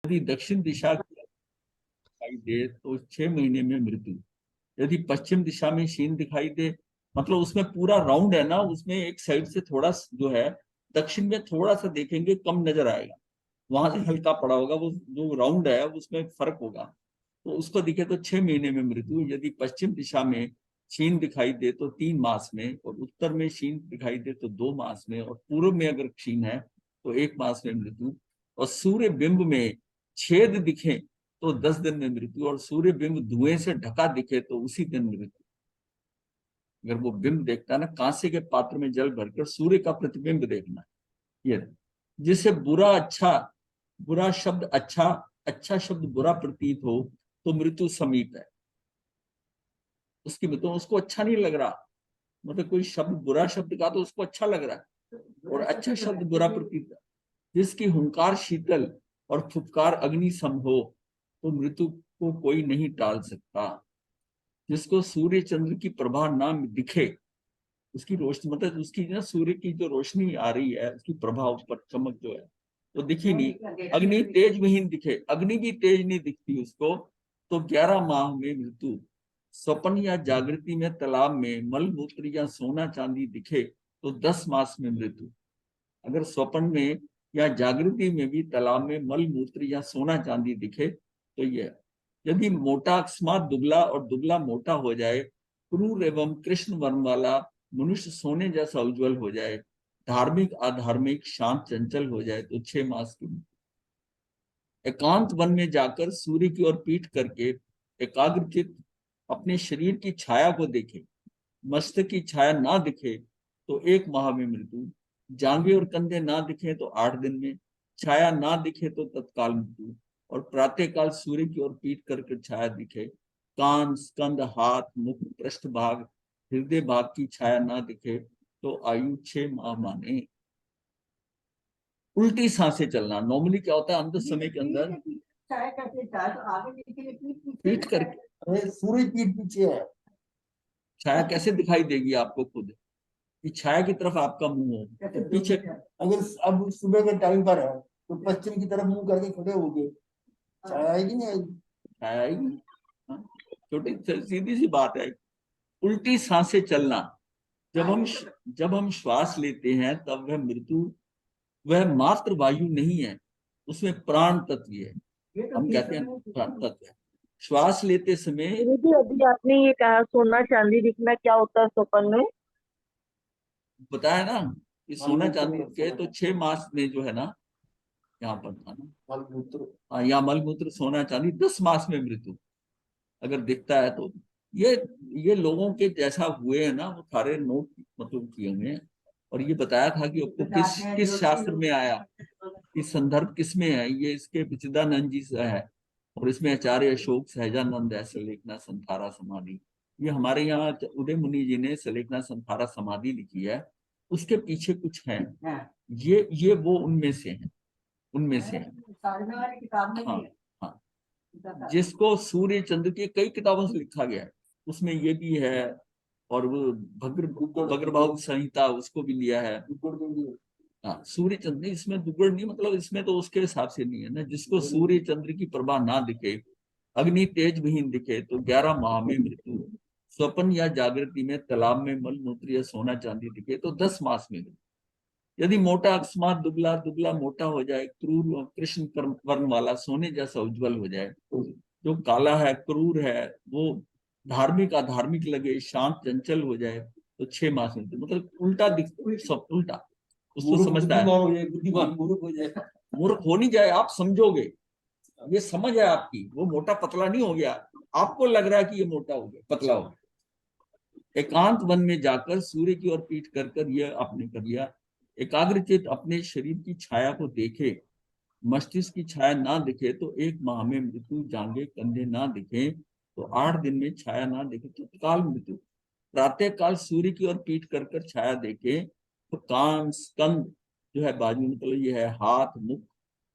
यदि दक्षिण दिशा दिखाई दे तो 6 महीने में मृत्यु। यदि पश्चिम दिशा में क्षीण दिखाई दे, मतलब उसमें पूरा राउंड है ना, उसमें एक साइड से थोड़ा जो है दक्षिण में थोड़ा सा देखेंगे कम नजर आएगा, वहां से हल्का पड़ा होगा, वो जो राउंड है उसमें फर्क होगा, तो उसको दिखे तो 6 महीने में मृत्यु। यदि पश्चिम दिशा में क्षीण दिखाई दे तो 3 मास में, और उत्तर में क्षीण दिखाई दे तो 2 मास में, और पूर्व में अगर क्षीण है तो 1 मास में मृत्यु। और सूर्य बिंब में छेद दिखे तो 10 दिन में मृत्यु, और सूर्य बिंब धुएं से ढका दिखे तो उसी दिन मृत्यु। अगर वो बिंब देखता है ना, कांसे के पात्र में जल भरकर सूर्य का प्रतिबिंब देखना, ये जिससे बुरा शब्द अच्छा, अच्छा शब्द बुरा प्रतीत हो तो मृत्यु समीप है। उसकी मतलब उसको अच्छा नहीं लग रहा, मतलब कोई शब्द बुरा शब्द का तो उसको अच्छा लग रहा है, और अच्छा शब्द बुरा प्रतीत है। जिसकी हुंकार शीतल और फुफकार अग्नि सम हो तो मृत्यु को कोई नहीं टाल सकता। जिसको सूर्य चंद्र की प्रभा ना दिखे, उसकी रोशनी मतलब उसकी ना सूर्य की जो रोशनी आ रही है उसकी प्रभाव पर चमक जो है वो दिखी नहीं, अग्नि तेज विहीन दिखे, अग्नि भी तेज नहीं दिखती उसको, तो 11 माह में मृत्यु। स्वप्न या जागृति में तालाब में मल मूत्र या सोना चांदी दिखे तो 10 मास में मृत्यु। अगर स्वप्न में या जागृति में भी तालाब में मल मूत्र या सोना चांदी दिखे तो ये। यदि मोटा अकस्मात दुबला और दुबला मोटा हो जाए, क्रूर एवं कृष्ण वर्ण वाला मनुष्य सोने जैसा उज्जवल हो जाए, धार्मिक अधार्मिक शांत चंचल हो जाए तो 6 मास की। एकांत वन में जाकर सूर्य की ओर पीठ करके एकाग्रचित अपने शरीर की छाया को देखे, मस्तक की छाया ना दिखे तो 1 माह में मृत्यु। जांघें और कंधे ना दिखे तो 8 दिन में, छाया ना दिखे तो तत्काल मृत्यु। और प्रातः काल सूर्य की ओर पीठ करके छाया दिखे, कान स्कंद हाथ मुख पृष्ठ भाग हृदय भाग की छाया ना दिखे तो आयु 6 माह माने। उल्टी सांसें चलना, नॉर्मली क्या होता है अंत समय के अंदर पीठ करके, सूर्य पीठ पीछे है, छाया कैसे दिखाई देगी आपको खुद कि छाया की तरफ आपका मुंह हो तो पीछे। अगर अब सुबह के टाइम पर है तो पश्चिम की तरफ मुंह करके खड़े हो गए, छाया आएगी नहीं आएगी? छाया आएगी। हाँ, छोटी सीधी सी बात है। उल्टी सांसें चलना, जब हम श्वास लेते हैं तब वह मृत्यु, वह मात्र वायु नहीं है, उसमें प्राण तत्व है, हम कहते हैं प्राण तत्व है। श्वास लेते समय गुरुजी अभी आपने ये कहा सोना चांदी दिखना, क्या होता है स्वप्न में? बताया ना कि सोना चांदी के तो 6 मास में जो है ना, यहाँ पर था ना मलमूत्र, हाँ, या मलमूत्र सोना चांदी 10 मास में मृत्यु अगर दिखता है तो। ये ये लोगों के जैसा हुए हैं ना, वो सारे नोट मतलब किए हुए हैं। और ये बताया था कि आपको किस किस शास्त्र में आया, कि संदर्भ किसमें है, ये इसके विचिदानंद जी से है, और इसमें आचार्य अशोक सहजानंद है सलेखना संथारा समाधि। ये हमारे यहाँ उदय मुनि जी ने सलेखना संथारा समाधि लिखी है, उसके पीछे कुछ है। ये वो उनमें से है, उनमें से है। हाँ हाँ, जिसको सूर्य चंद्र की कई किताबों से लिखा गया है, उसमें ये भी है। और वो भद्रबाहु संहिता उसको भी लिया है। हाँ, सूर्य चंद्र नहीं, इसमें दुगुण नहीं, मतलब इसमें तो उसके हिसाब से नहीं है ना। जिसको सूर्य चंद्र की प्रभा ना दिखे, अग्नि तेज विहीन दिखे तो 11 माह में मृत्यु। स्वप्न या जागृति में तालाब में मल मूत्र या सोना चांदी दिखे तो 10 मास में मृत्यु। यदि मोटा अकस्मात दुबला दुबला मोटा हो जाए, क्रूर और कृष्ण वर्ण वाला सोने जैसा उज्जवल हो जाए, जो काला है क्रूर है वो धार्मिक अधार्मिक लगे, शांत चंचल हो जाए तो 6 मास में, मतलब उल्टा दिख, सब उल्टा उसको समझता है। बुद्धिमान मूर्ख हो जाए। मूर्ख हो नहीं जाए, आप समझोगे, ये समझ है आपकी, वो मोटा पतला नहीं हो गया, आपको लग रहा है कि ये मोटा हो गया पतला हो गया। एकांत वन में जाकर सूर्य की ओर पीठ कर कर यह आपने कर लिया, एकाग्रचित अपने शरीर की छाया को देखे, मस्तिष्क की छाया ना दिखे तो 1 माह में मृत्यु। जांगे कंधे ना दिखे तो 8 दिन में, छाया ना दिखे तो तत्काल मृत्यु। प्रातः काल सूर्य की ओर पीठ कर कर छाया देखे तो कान स्कंद जो है बाजू, मतलब ये है हाथ मुख,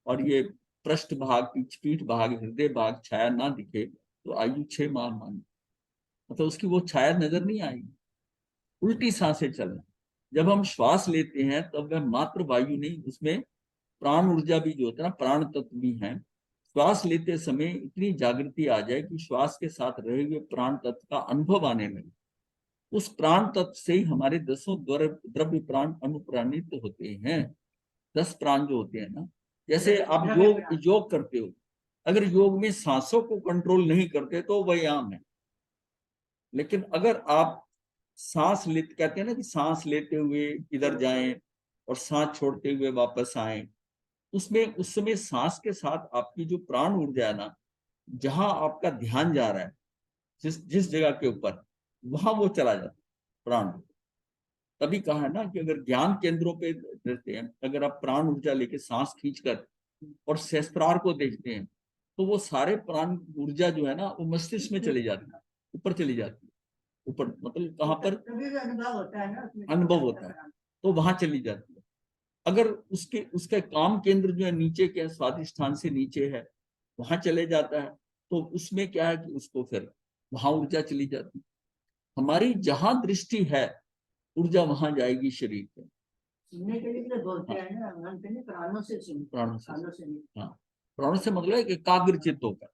और ये पृष्ठ भाग पीठ भाग हृदय भाग छाया ना दिखे तो आयु 6 माह मान, मतलब उसकी वो छाया नजर नहीं आएगी। उल्टी सांसें चलना, जब हम श्वास लेते हैं तब वह मात्र वायु नहीं, उसमें प्राण ऊर्जा भी जो होता है ना, प्राण तत्व भी है, श्वास लेते समय इतनी जागृति आ जाए कि श्वास के साथ रहे हुए प्राण तत्व का अनुभव आने लगे। उस प्राण तत्व से ही हमारे 10 द्रव्य प्राण अनुप्राणित होते हैं। 10 प्राण जो होते हैं ना, जैसे आप योग करते हो, अगर योग में सांसों को कंट्रोल नहीं करते तो व्यायाम है। लेकिन अगर आप सांस ले, कहते हैं ना कि सांस लेते हुए इधर जाएं और सांस छोड़ते हुए वापस आए, उसमें उस समय सांस के साथ आपकी जो प्राण ऊर्जा है ना, जहां आपका ध्यान जा रहा है, जिस जिस जगह के ऊपर, वहां वो चला जाता है प्राण। तभी कहा है ना कि अगर ज्ञान केंद्रों पे रहते हैं, अगर आप प्राण ऊर्जा लेके सांस खींचकर और सहस्त्रार को देखते हैं, तो वो सारे प्राण ऊर्जा जो है ना, वो मस्तिष्क में चली जाती है, ऊपर चली जाती है। ऊपर मतलब कहाँ पर अनुभव होता है ना, अनुभव होता है, तो वहां चली जाती है। अगर उसके काम केंद्र जो है नीचे के स्वादिष्ठान से नीचे है, वहां चले जाता है, तो उसमें क्या है कि उसको फिर वहां ऊर्जा चली जाती है। हमारी जहां दृष्टि है, ऊर्जा वहां जाएगी शरीर पे। सुनने के लिए बोलते हैं ना, मन से नहीं, प्राणों से सुन, प्राणों से नहीं। हाँ, प्राणों से मतलब है कि एकाग्रचित्त होकर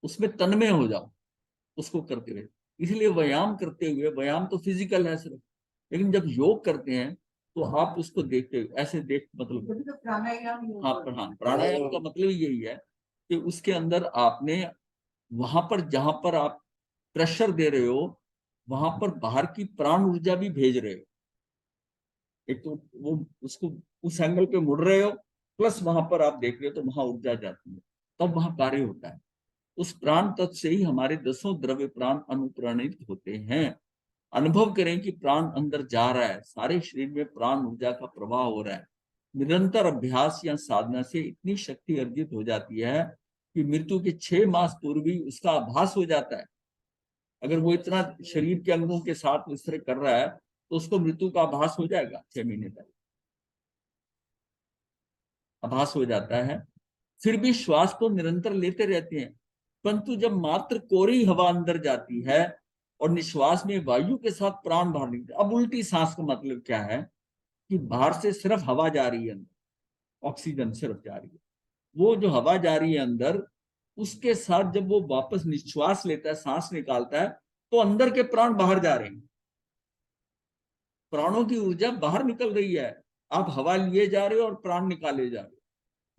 उसमें तन्मय हो जाओ उसको करते हुए। इसलिए व्यायाम करते हुए, व्यायाम तो फिजिकल है सिर्फ, लेकिन जब योग करते हैं तो आप उसको देखते हुए ऐसे देख, मतलब तो प्राणायाम हाँ, प्राणायाम का मतलब यही है कि उसके अंदर आपने वहां पर जहां पर आप प्रेशर दे रहे हो, वहां पर बाहर की प्राण ऊर्जा भी भेज रहे हो। एक तो वो उसको उस एंगल पे मुड़ रहे हो, प्लस वहां पर आप देख रहे हो, तो वहां ऊर्जा जाती है, तब वहां कार्य होता है। उस प्राण तत्व से ही हमारे 10 द्रव्य प्राण अनुप्राणित होते हैं। अनुभव करें कि प्राण अंदर जा रहा है, सारे शरीर में प्राण ऊर्जा का प्रवाह हो रहा है। निरंतर अभ्यास या साधना से इतनी शक्ति अर्जित हो जाती है कि मृत्यु के 6 मास पूर्व ही उसका आभास हो जाता है। अगर वो इतना शरीर के अंगों के साथ इस तरह कर रहा है, तो उसको मृत्यु का आभास हो जाएगा 6 महीने तक, आभास हो जाता है। फिर भी श्वास तो निरंतर लेते रहते हैं, परंतु जब मात्र कोरी हवा अंदर जाती है और निश्वास में वायु के साथ प्राण बाहर निकलते, अब उल्टी सांस का मतलब क्या है कि बाहर से सिर्फ हवा जा रही है अंदर, ऑक्सीजन सिर्फ जा रही है, वो जो हवा जा रही है अंदर, उसके साथ जब वो वापस निश्वास लेता है, सांस निकालता है, तो अंदर के प्राण बाहर जा रहे हैं, प्राणों की ऊर्जा बाहर निकल रही है। आप हवा लिए जा रहे हो और प्राण निकाले जा रहे हो।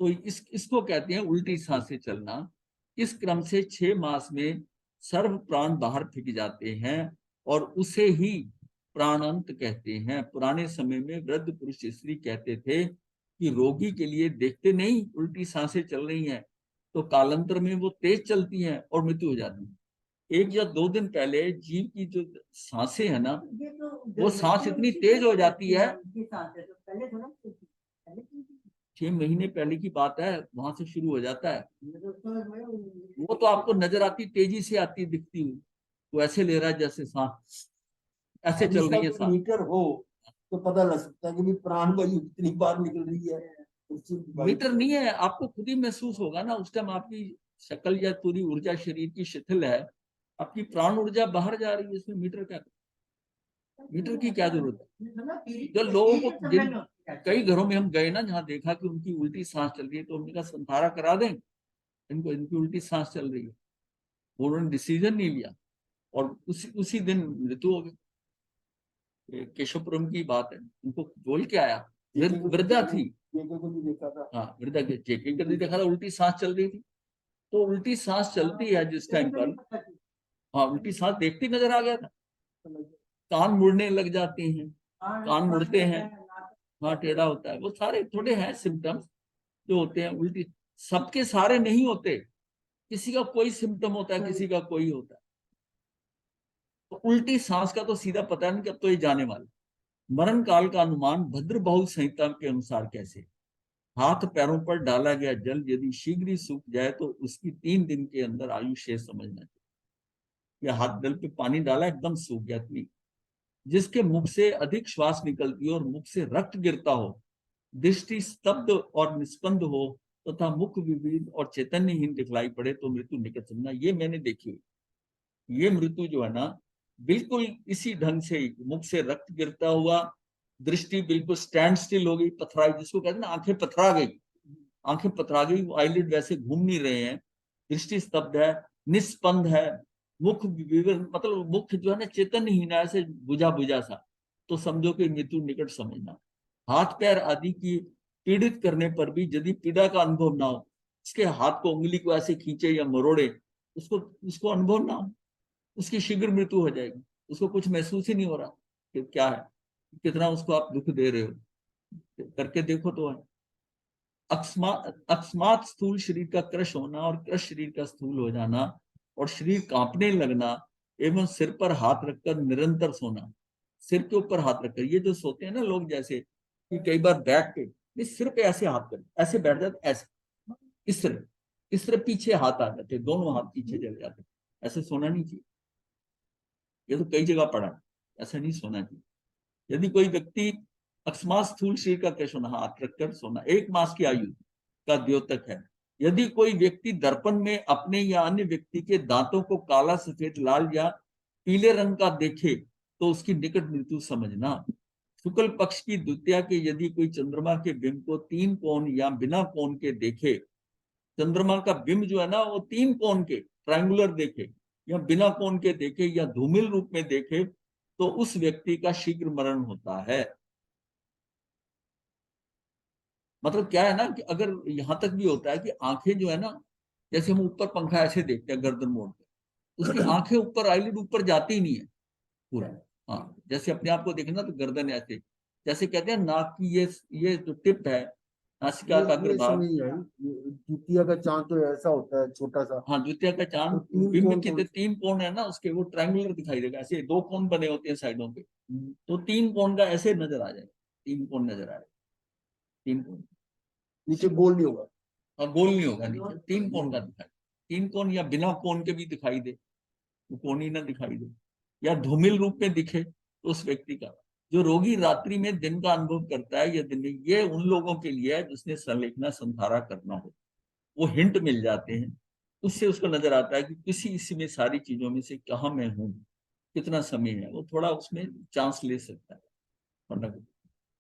तो इसको कहते हैं उल्टी सांस से चलना। इस क्रम से 6 मास में सर्व प्राण बाहर फेंक जाते हैं और उसे ही प्राणांत कहते हैं। पुराने समय में वृद्ध पुरुष स्त्री कहते थे कि रोगी के लिए देखते नहीं उल्टी सांसें चल रही हैं, तो कालांतर में वो तेज चलती हैं और मृत्यु हो जाती है। 1 या 2 दिन पहले जीव की जो सांसें है ना, वो सांस इतनी तेज हो जाती है, 6 महीने पहले की बात है, वहां से शुरू हो जाता है। वो तो आपको नजर आती, तेजी से आती दिखती हुई, वो ऐसे ले रहा है जैसे सांस ऐसे चल रही है सांस। मीटर हो तो पता लग सकता है कि प्राण वायु कितनी बार निकल रही है। मीटर नहीं है, आपको खुद ही महसूस होगा ना, उस टाइम आपकी शक्ल या पूरी ऊर्जा शरीर की शिथिल है, आपकी प्राण ऊर्जा बाहर जा रही है, इसमें मीटर क्या, मीटर की क्या जरूरत है। जो लोगों को कई घरों में हम गए ना, जहाँ देखा कि उनकी उल्टी सांस चल रही है, तो उनका संतारा करा दें, इनको इनकी उल्टी सांस चल रही है। उन्होंने डिसीजन नहीं लिया और उसी दिन मृत्यु हो गई। केशवपुरम की बात है, उनको बोल के आया, वृद्धा थी, हाँ वृद्धा के चेकिंग कर देखा था, उल्टी सांस चल रही थी। तो उल्टी सांस चलती है जिस टाइम पर, हाँ उल्टी सांस देखती नजर आ गया था। कान मुड़ने लग जाते हैं, कान मुड़ते हैं, हाँ टेढ़ा होता है, वो सारे थोड़े हैं सिम्टम्स जो होते हैं उल्टी। सबके सारे नहीं होते, किसी का कोई सिम्टम होता है, किसी का कोई होता है। तो उल्टी सांस का तो सीधा पता नहीं, कब तो ये जाने वाला। मरण काल का अनुमान भद्र बहु संहिता के अनुसार कैसे, हाथ पैरों पर डाला गया जल यदि शीघ्र ही सूख जाए तो उसकी 3 दिन के अंदर आयु शेष समझना चाहिए। या हाथ जल पे पानी डाला एकदम सूख गया, इतनी। जिसके मुख से अधिक श्वास निकलती हो और मुख से रक्त गिरता हो, दृष्टि स्तब्ध और निस्पंद हो तथा तो मुख विविध और चैतन्यहीन दिखलाई पड़े, तो मृत्यु निकट समझना। ये मैंने देखी हुई, ये मृत्यु जो है ना, बिल्कुल इसी ढंग से ही, मुख से रक्त गिरता हुआ, दृष्टि बिल्कुल स्टैंड स्टिल हो गई, पथराई, जिसको कहते हैं ना आंखें पथरा गई, आंखें पथरा गई, आईलिड वैसे घूम नहीं रहे हैं, दृष्टि स्तब्ध है, निस्पंद है, मुख मतलब मुख जो है ना चेतनहीन है, ऐसे बुझा बुझा सा, तो समझो कि मृत्यु निकट समझना। हाथ पैर आदि की पीड़ित करने पर भी यदि पीड़ा का अनुभव ना हो, इसके हाथ को उंगली को ऐसे खींचे या मरोड़े, उसको उसको अनुभव ना हो, उसकी शीघ्र मृत्यु हो जाएगी। उसको कुछ महसूस ही नहीं हो रहा कि क्या है, कितना उसको आप दुख दे रहे हो, करके देखो तो है। अकस्मात स्थूल शरीर का क्रश होना और क्रश शरीर का स्थूल हो जाना और शरीर कांपने लगना एवं सिर पर हाथ रखकर निरंतर सोना, सिर के ऊपर हाथ रखकर, ये जो सोते हैं ना लोग, जैसे कि कई बार बैठ के सिर पे ऐसे हाथ कर ऐसे बैठ जाते, ऐसे इस तरह पीछे हाथ आ जाते, दोनों हाथ पीछे चले जाते, ऐसे सोना नहीं चाहिए। ये तो कई जगह पढ़ा है, ऐसा नहीं सोना चाहिए। यदि कोई व्यक्ति अकस्मात स्थूल शरीर का क्रश होना, हाथ रखकर सोना, 1 मास की आयु का द्योतक है। यदि कोई व्यक्ति दर्पण में अपने या अन्य व्यक्ति के दांतों को काला, सफेद, लाल या पीले रंग का देखे तो उसकी निकट मृत्यु समझना। शुक्ल पक्ष की द्वितीया के यदि कोई चंद्रमा के बिंब को 3 कोण या बिना कोण के देखे, चंद्रमा का बिंब जो है ना वो 3 कोण के ट्रायंगुलर देखे या बिना कोण के देखे या धूमिल रूप में देखे, तो उस व्यक्ति का शीघ्र मरण होता है। मतलब क्या है ना कि अगर यहां तक भी होता है कि आंखें जो है ना, जैसे हम ऊपर पंखा ऐसे देखते हैं गर्दन मोड़ के, उसकी आंखें ऊपर, आईलिड ऊपर जाती ही नहीं है पूरा। हाँ, जैसे अपने आप को देखना तो गर्दन ऐसे, जैसे कहते हैं नाक की ये जो टिप है, नासिका का ये अग्रभाग। समझ नहीं आई, ये द्वितीय का चांद तो ऐसा होता है छोटा सा, हाँ, द्वितीय का चांद तो 3 बिंब कौन की कौन 3 कोण है ना उसके, वो ट्रायंगुलर दिखाई देगा, ऐसे 2 कोण बने होते हैं साइडों पे, से? तो 3 कोण का ऐसे नजर आ जाएगा, 3 कोण नजर आएगा, 3 कोण। नीचे गोल नहीं होगा। और गोल नहीं होगा नीचे, 3 कोण का दिखाई, 3 कोण या बिना कोण के भी दिखाई दे, वो कोण ही ना दिखाई दे, या धूमिल रूप में दिखे, तो उस व्यक्ति का, जो रोगी रात्रि में दिन का अनुभव करता है या दिन में, ये उन लोगों के लिए है जिसने संलेखना संधारा करना हो, वो हिंट मिल जाते हैं, उससे उसको नजर आता है कि किसी इसमें सारी चीजों में से कहाँ मैं हूँ, कितना समय है, वो थोड़ा उसमें चांस ले सकता है। वरना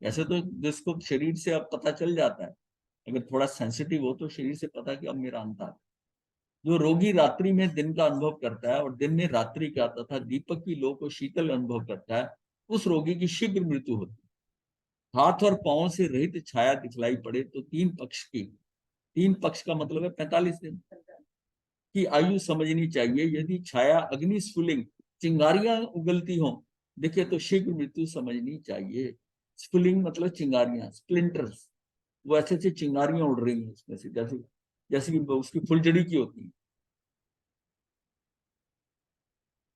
ऐसे तो जिसको शरीर से अब पता चल जाता है, अगर थोड़ा सेंसिटिव हो तो शरीर से पता कि अब मेरा अंत आ गया। जो रोगी रात्रि में दिन का अनुभव करता है और दिन में रात्रि का तथा दीपक की लौ को शीतल अनुभव करता है, उस रोगी की शीघ्र मृत्यु होती है। हाथ और पांव से रहित छाया दिखलाई पड़े तो 3 पक्ष का मतलब है 45 दिन की आयु समझनी चाहिए। यदि छाया अग्नि स्फुलिंग, चिंगारियां उगलती हो देखे तो शीघ्र मृत्यु समझनी चाहिए। स्फुलिंग मतलब चिंगारियां, स्प्लिंटर्स, वो ऐसे ऐसे चिंगारियां उड़ रही हैं उसमें से, जैसे जैसे कि उसकी फुलझड़ी की होती है।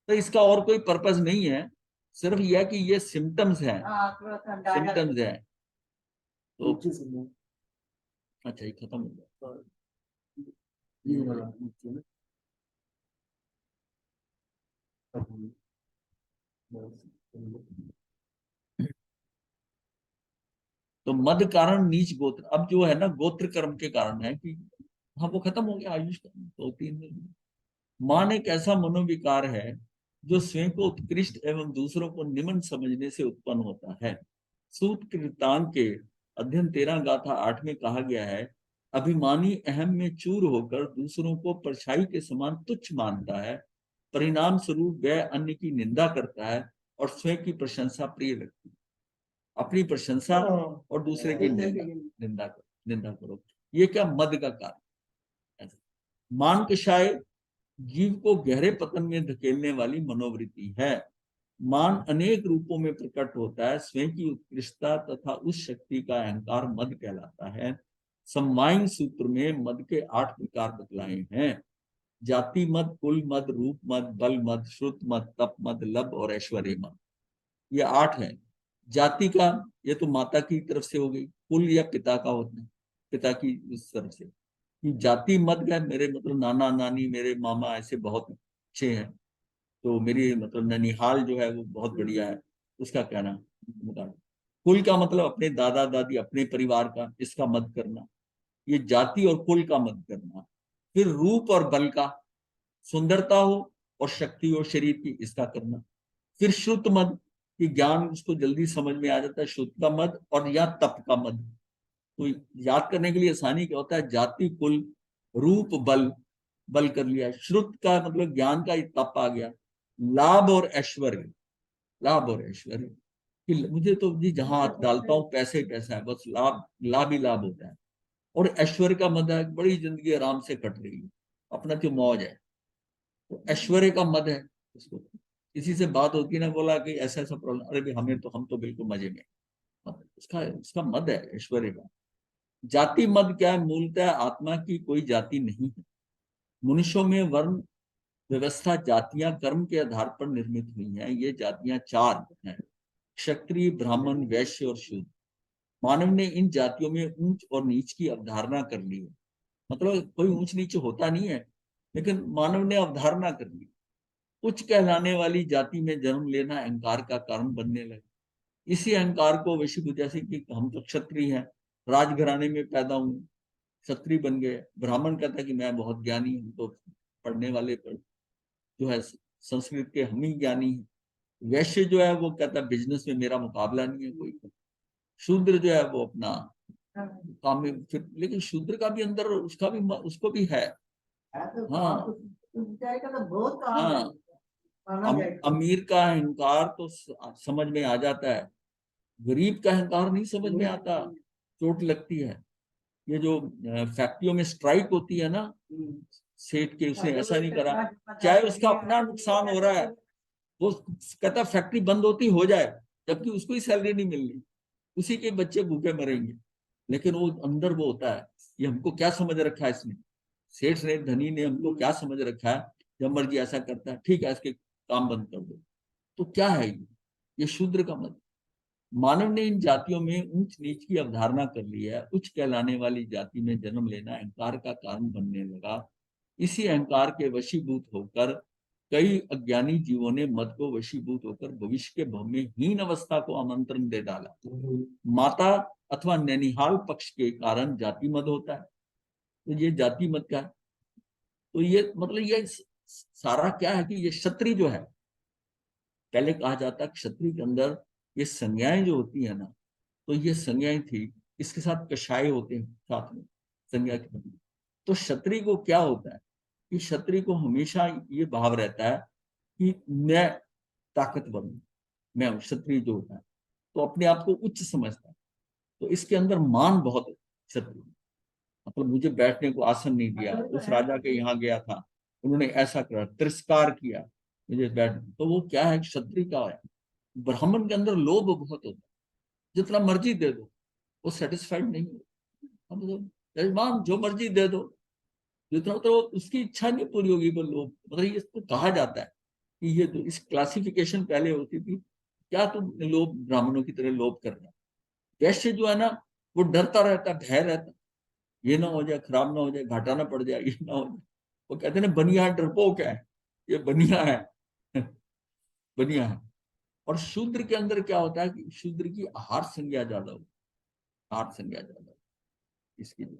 तो इसका और कोई पर्पस नहीं है, सिर्फ यह कि ये सिम्टम्स हैं, सिम्टम्स हैं। तो नीचे से नहीं। अच्छा, ये खत्म हो गया। ये वाला नीचे में। तो मद कारण नीच गोत्र, अब जो है ना गोत्र कर्म के कारण है कि, हाँ वो खत्म हो गया आयुष का, 2-3 दिन। मान एक ऐसा मनोविकार है जो स्वयं को उत्कृष्ट एवं दूसरों को निम्न समझने से उत्पन्न होता है। सूत कृतांत के अध्ययन 13 गाथा 8 में कहा गया है, अभिमानी अहम में चूर होकर दूसरों को परछाई के समान तुच्छ मानता है, परिणाम स्वरूप वह अन्य की निंदा करता है और स्वयं की प्रशंसा प्रिय लगती है। अपनी प्रशंसा और दूसरे की निंदा करो, ये क्या मद का कारण। मान कषाय जीव को गहरे पतन में धकेलने वाली मनोवृत्ति है। मान अनेक रूपों में प्रकट होता है, स्वयं की उत्कृष्टता तथा उस शक्ति का अहंकार मद कहलाता है। सम्माइन सूत्र में मद के 8 प्रकार बतलाए हैं, जाति मद, कुल मद, रूप मद, बल मद, श्रुत मद, तप मद, लब और ऐश्वर्य मद, ये 8 है। जाति का, ये तो माता की तरफ से हो गई, कुल या पिता का होता है, पिता की उस तरफ से। जाति मत गए, मेरे मतलब नाना नानी मेरे मामा ऐसे बहुत अच्छे हैं, तो मेरी मतलब ननिहाल जो है वो बहुत बढ़िया है, उसका कहना मुताबिक। कुल का मतलब अपने दादा दादी, अपने परिवार का, इसका मत करना, ये जाति और कुल का मत करना। फिर रूप और बल का, सुंदरता हो और शक्ति हो शरीर की, इसका करना। फिर श्रुत मद, कि ज्ञान उसको जल्दी समझ में आ जाता है, श्रुत का मद, और या तप का मद, तो याद करने के लिए आसानी क्या होता है, जाति कुल रूप बल, बल कर लिया, श्रुत का मतलब ज्ञान का तप आ गया, लाभ और ऐश्वर्य, लाभ और ऐश्वर्य कि मुझे तो जी जहां हाथ डालता हूँ पैसे ही पैसा है, बस लाभ लाभ ही लाभ होता है। और ऐश्वर्य का मद है, बड़ी जिंदगी आराम से कट रही है, अपना जो मौज है, तो ऐश्वर्य का मद है उसको। किसी से बात होती ना, बोला कि ऐसा ऐसा प्रॉब्लम, अरे भाई हमें तो, हम तो बिल्कुल मजे में, उसका उसका मद है ऐश्वर्य का। जाति मद क्या है, मूलतः आत्मा की कोई जाति नहीं है। मनुष्यों में वर्ण व्यवस्था जातियां कर्म के आधार पर निर्मित हुई हैं। ये जातियां चार हैं, क्षत्रिय, ब्राह्मण, वैश्य और शूद्र। मानव ने इन जातियों में ऊंच और नीच की अवधारणा कर ली है। मतलब कोई ऊंच नीच होता नहीं है, लेकिन मानव ने अवधारणा कर ली। उच्च कहलाने वाली जाति में जन्म लेना अहंकार का कारण बनने लगा। इसी अहंकार को वैश्य, जैसे कि हम तो क्षत्रिय हैं, राजघराने में पैदा हुए, क्षत्रिय बन गए। ब्राह्मण कहता है कि मैं बहुत ज्ञानी हूँ, तो पढ़ने वाले पर जो है संस्कृत के हम ही ज्ञानी हैं। वैश्य जो है वो कहता है बिजनेस में मेरा मुकाबला नहीं है कोई। शूद्र जो है वो अपना काम में फिर, लेकिन शूद्र का भी अंदर उसका भी उसको भी है। हाँ हाँ, अमीर का अहंकार तो समझ में आ जाता है, गरीब का अहंकार नहीं समझ में आता, चोट लगती है। ये जो फैक्ट्रियों में स्ट्राइक होती है ना, सेठ के उसने ऐसा नहीं करा, चाहे उसका अपना नुकसान हो रहा है, वो कहता फैक्ट्री बंद होती हो जाए, जबकि उसको ही सैलरी नहीं मिल रही, उसी के बच्चे भूखे मरेंगे। लेकिन वो अंदर वो होता है, ये हमको क्या समझ रखा है इसने, सेठ ने, धनी ने हमको क्या समझ रखा है, जब मर्जी ऐसा करता है, ठीक है इसके काम बंद कर दो। तो क्या है ये शूद्र का मत। मानव ने इन जातियों में ऊंच नीच की अवधारणा कर ली है। उच्च कहलाने वाली जाति में जन्म लेना अहंकार का कारण बनने लगा। इसी अहंकार के वशीभूत होकर कई अज्ञानी जीवों ने मत को वशीभूत होकर भविष्य के भव में हीन अवस्था को आमंत्रण दे डाला। माता अथवा नैनिहाल पक्ष के कारण जाति मद होता है। तो ये जाति मत क्या है, तो ये मतलब ये सारा क्या है कि ये क्षत्रिय जो है, पहले कहा जाता है क्षत्रिय के अंदर ये संज्ञाएं जो होती है ना, तो ये संज्ञाएं थी, इसके साथ कषाय होते हैं साथ में संज्ञा के बदले। तो क्षत्रिय को क्या होता है कि क्षत्रिय को हमेशा ये भाव रहता है कि मैं ताकतवर हूं, मैं क्षत्रिय जो होता है तो अपने आप को उच्च समझता है। तो इसके अंदर मान बहुत है क्षत्रिय, मतलब मुझे बैठने को आसन नहीं दिया, उस राजा के यहाँ गया था, उन्होंने ऐसा करा, तिरस्कार किया मुझे बैठ, तो वो क्या है, क्षत्रिय का है। ब्राह्मण के अंदर लोभ बहुत होता है, जितना मर्जी दे दो वो सेटिस्फाइड नहीं होता, मतलब यजमान जो मर्जी दे दो, जितना, तो उसकी इच्छा नहीं पूरी होगी वो लोभ, मतलब ये इसको कहा जाता है कि ये तो इस क्लासिफिकेशन पहले होती थी, क्या तुम लोभ ब्राह्मणों की तरह लोभ कर रहे हैं। वैश्य जो है ना, वो डरता रहता, भय रहता, ये ना हो जाए, खराब ना हो जाए, घाटा ना पड़ जाए, ये ना हो जाए। वो कहते हैं ना बनिया डरपोक है, ये बनिया है बनिया है। और शूद्र के अंदर क्या होता है कि शूद्र की आहार संज्ञा ज्यादा हो, आहार संज्ञा ज्यादा इसके लिए।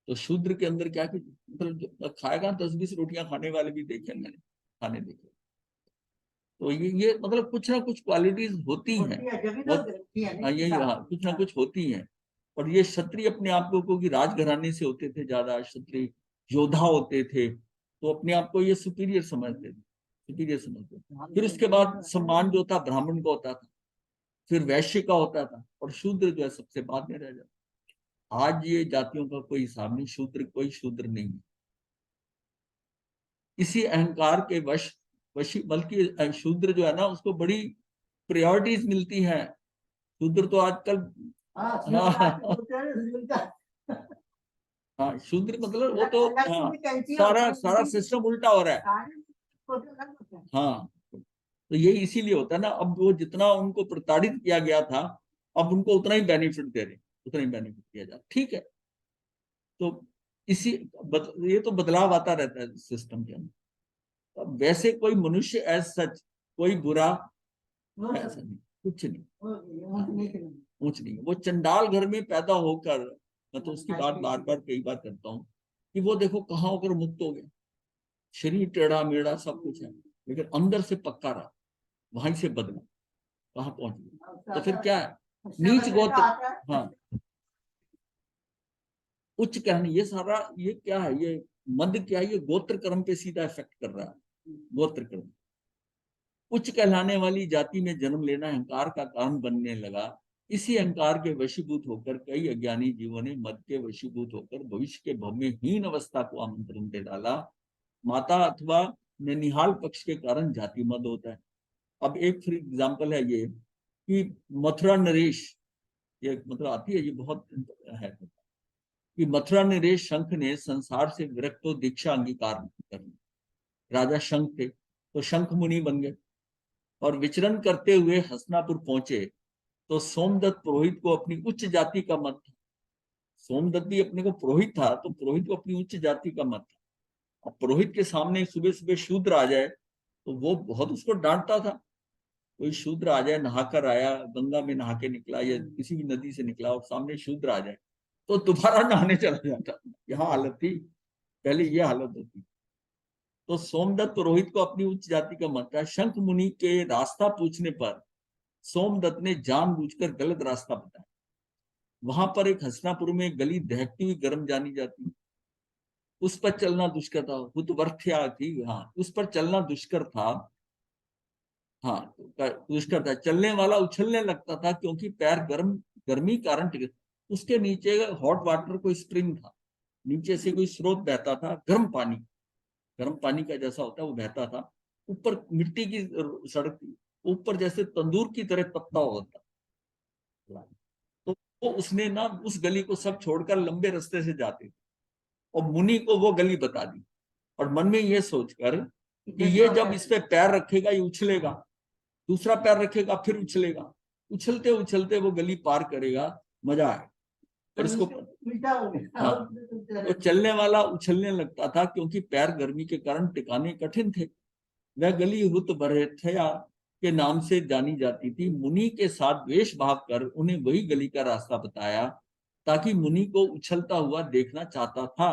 तो शूद्र के अंदर क्या कि मतलब खाएगा 10-20 रोटियां खाने वाले भी देखे मैंने, खाने देखे। तो ये मतलब कुछ ना कुछ क्वालिटीज होती हैं, हाँ यही, हाँ कुछ ना कुछ होती हैं। और ये क्षत्रिय अपने आप को, क्योंकि राजघराने से होते थे ज्यादा, क्षत्रिय योद्धा होते थे, तो अपने आप को ये सुपीरियर समझते थे, सुपीरियर समझते थे। फिर उसके बाद सम्मान जो था ब्राह्मण का होता था, फिर वैश्य का होता था, और शूद्र जो है सबसे बाद में रह जाता। आज ये जातियों का कोई हिसाब नहीं, शूद्र कोई शूद्र नहीं है। इसी अहंकार के वशी, बल्कि शूद्र जो है ना उसको बड़ी प्रायोरिटीज मिलती हैं। शूद्र तो आजकल, हाँ हाँ शूद्र मतलब वो तो, हाँ सारा सारा सिस्टम उल्टा हो रहा है। हाँ तो यही इसीलिए होता है ना, अब वो जितना उनको प्रताड़ित किया गया था, अब उनको उतना ही बेनिफिट दे रहे, उतना ही बेनिफिट दिया जा, ठीक है। तो इसी ये तो बदलाव आता रहता है सिस्टम के अंदर। अब वैसे कोई मनुष्य एज सच कोई बुरा ऐसा नहीं, कुछ नहीं, कुछ नहीं। वो चंडाल घर में पैदा होकर, मैं तो उसकी बात बार बार कई बार करता हूँ कि वो देखो कहाँ होकर मुक्त हो गया, शरीर टेढ़ा मेढ़ा सब कुछ है, लेकिन अंदर से पक्का रहा, वहीं से बदला, कहाँ पहुंच गया। तो फिर क्या है, नीच गोत्र, हाँ उच्च कहने, ये सारा ये क्या है, ये मद क्या है, ये गोत्र कर्म पे सीधा इफेक्ट कर रहा है। गोत्र कर्म, उच्च कहलाने वाली जाति में जन्म लेना अहंकार का कारण बनने लगा। इसी अहंकार के वशीभूत होकर कई अज्ञानी जीवों ने मद के वशीभूत होकर भविष्य के भव्यहीन अवस्था को आमंत्रण दे डाला। माता अथवा ननिहाल पक्ष के कारण जाति मद होता है। अब एक फिर एग्जाम्पल है ये कि मथुरा नरेश, ये मतलब आती है, ये बहुत है कि मथुरा नरेश शंख ने संसार से विरक्त तो दीक्षा अंगीकार कर ली। राजा शंख थे तो शंख मुनि बन गए और विचरण करते हुए हसनापुर पहुंचे तो सोमदत्त पुरोहित को अपनी उच्च जाति का मत था। सोमदत्त भी अपने को पुरोहित था तो पुरोहित को अपनी उच्च जाति का मत था। अब पुरोहित के सामने सुबह सुबह शूद्र आ जाए तो वो बहुत उसको डांटता था। कोई शूद्र आ जाए, नहाकर आया, गंगा में नहा के निकला या किसी भी नदी से निकला और सामने शूद्र आ जाए तो दोबारा नहाने चला जाता। यहाँ हालत थी, पहले ये हालत होती। तो सोमदत्त पुरोहित को अपनी उच्च जाति का मत था। शंख मुनि के रास्ता पूछने पर सोमदत्त ने जानबूझकर गलत रास्ता बताया। वहां पर एक हसनापुर में एक गली दहकती हुई गर्म जानी जाती, उस पर चलना दुष्कर था। हुतवर्थ्या थी, हाँ, उस पर चलना दुष्कर था। हाँ, दुष्कर था। चलने वाला उछलने लगता था क्योंकि पैर गर्मी कारण टिके। उसके नीचे हॉट वाटर कोई स्प्रिंग था, नीचे से कोई स्रोत बहता था, गर्म पानी का जैसा होता है वो बहता था। ऊपर मिट्टी की सड़क थी, ऊपर जैसे तंदूर की तरह तपता होता। तो वो उसने ना उस गली को सब छोड़कर लंबे रास्ते से जाते थे और मुनि को वो गली बता दी और मन में ये सोचकर कि ये जब इस पे पैर रखेगा ये उछलेगा, दूसरा पैर रखेगा फिर उछलेगा, उछलते उछलते वो गली पार करेगा, मजा आए। और इसको हाँ, तो चलने वाला उछलने लगता था क्योंकि पैर गर्मी के कारण टिकाने कठिन थे। वह गली हुतभर्थया के नाम से जानी जाती थी। मुनि के साथ द्वेष भाव कर उन्हें वही गली का रास्ता बताया ताकि मुनि को उछलता हुआ देखना चाहता था।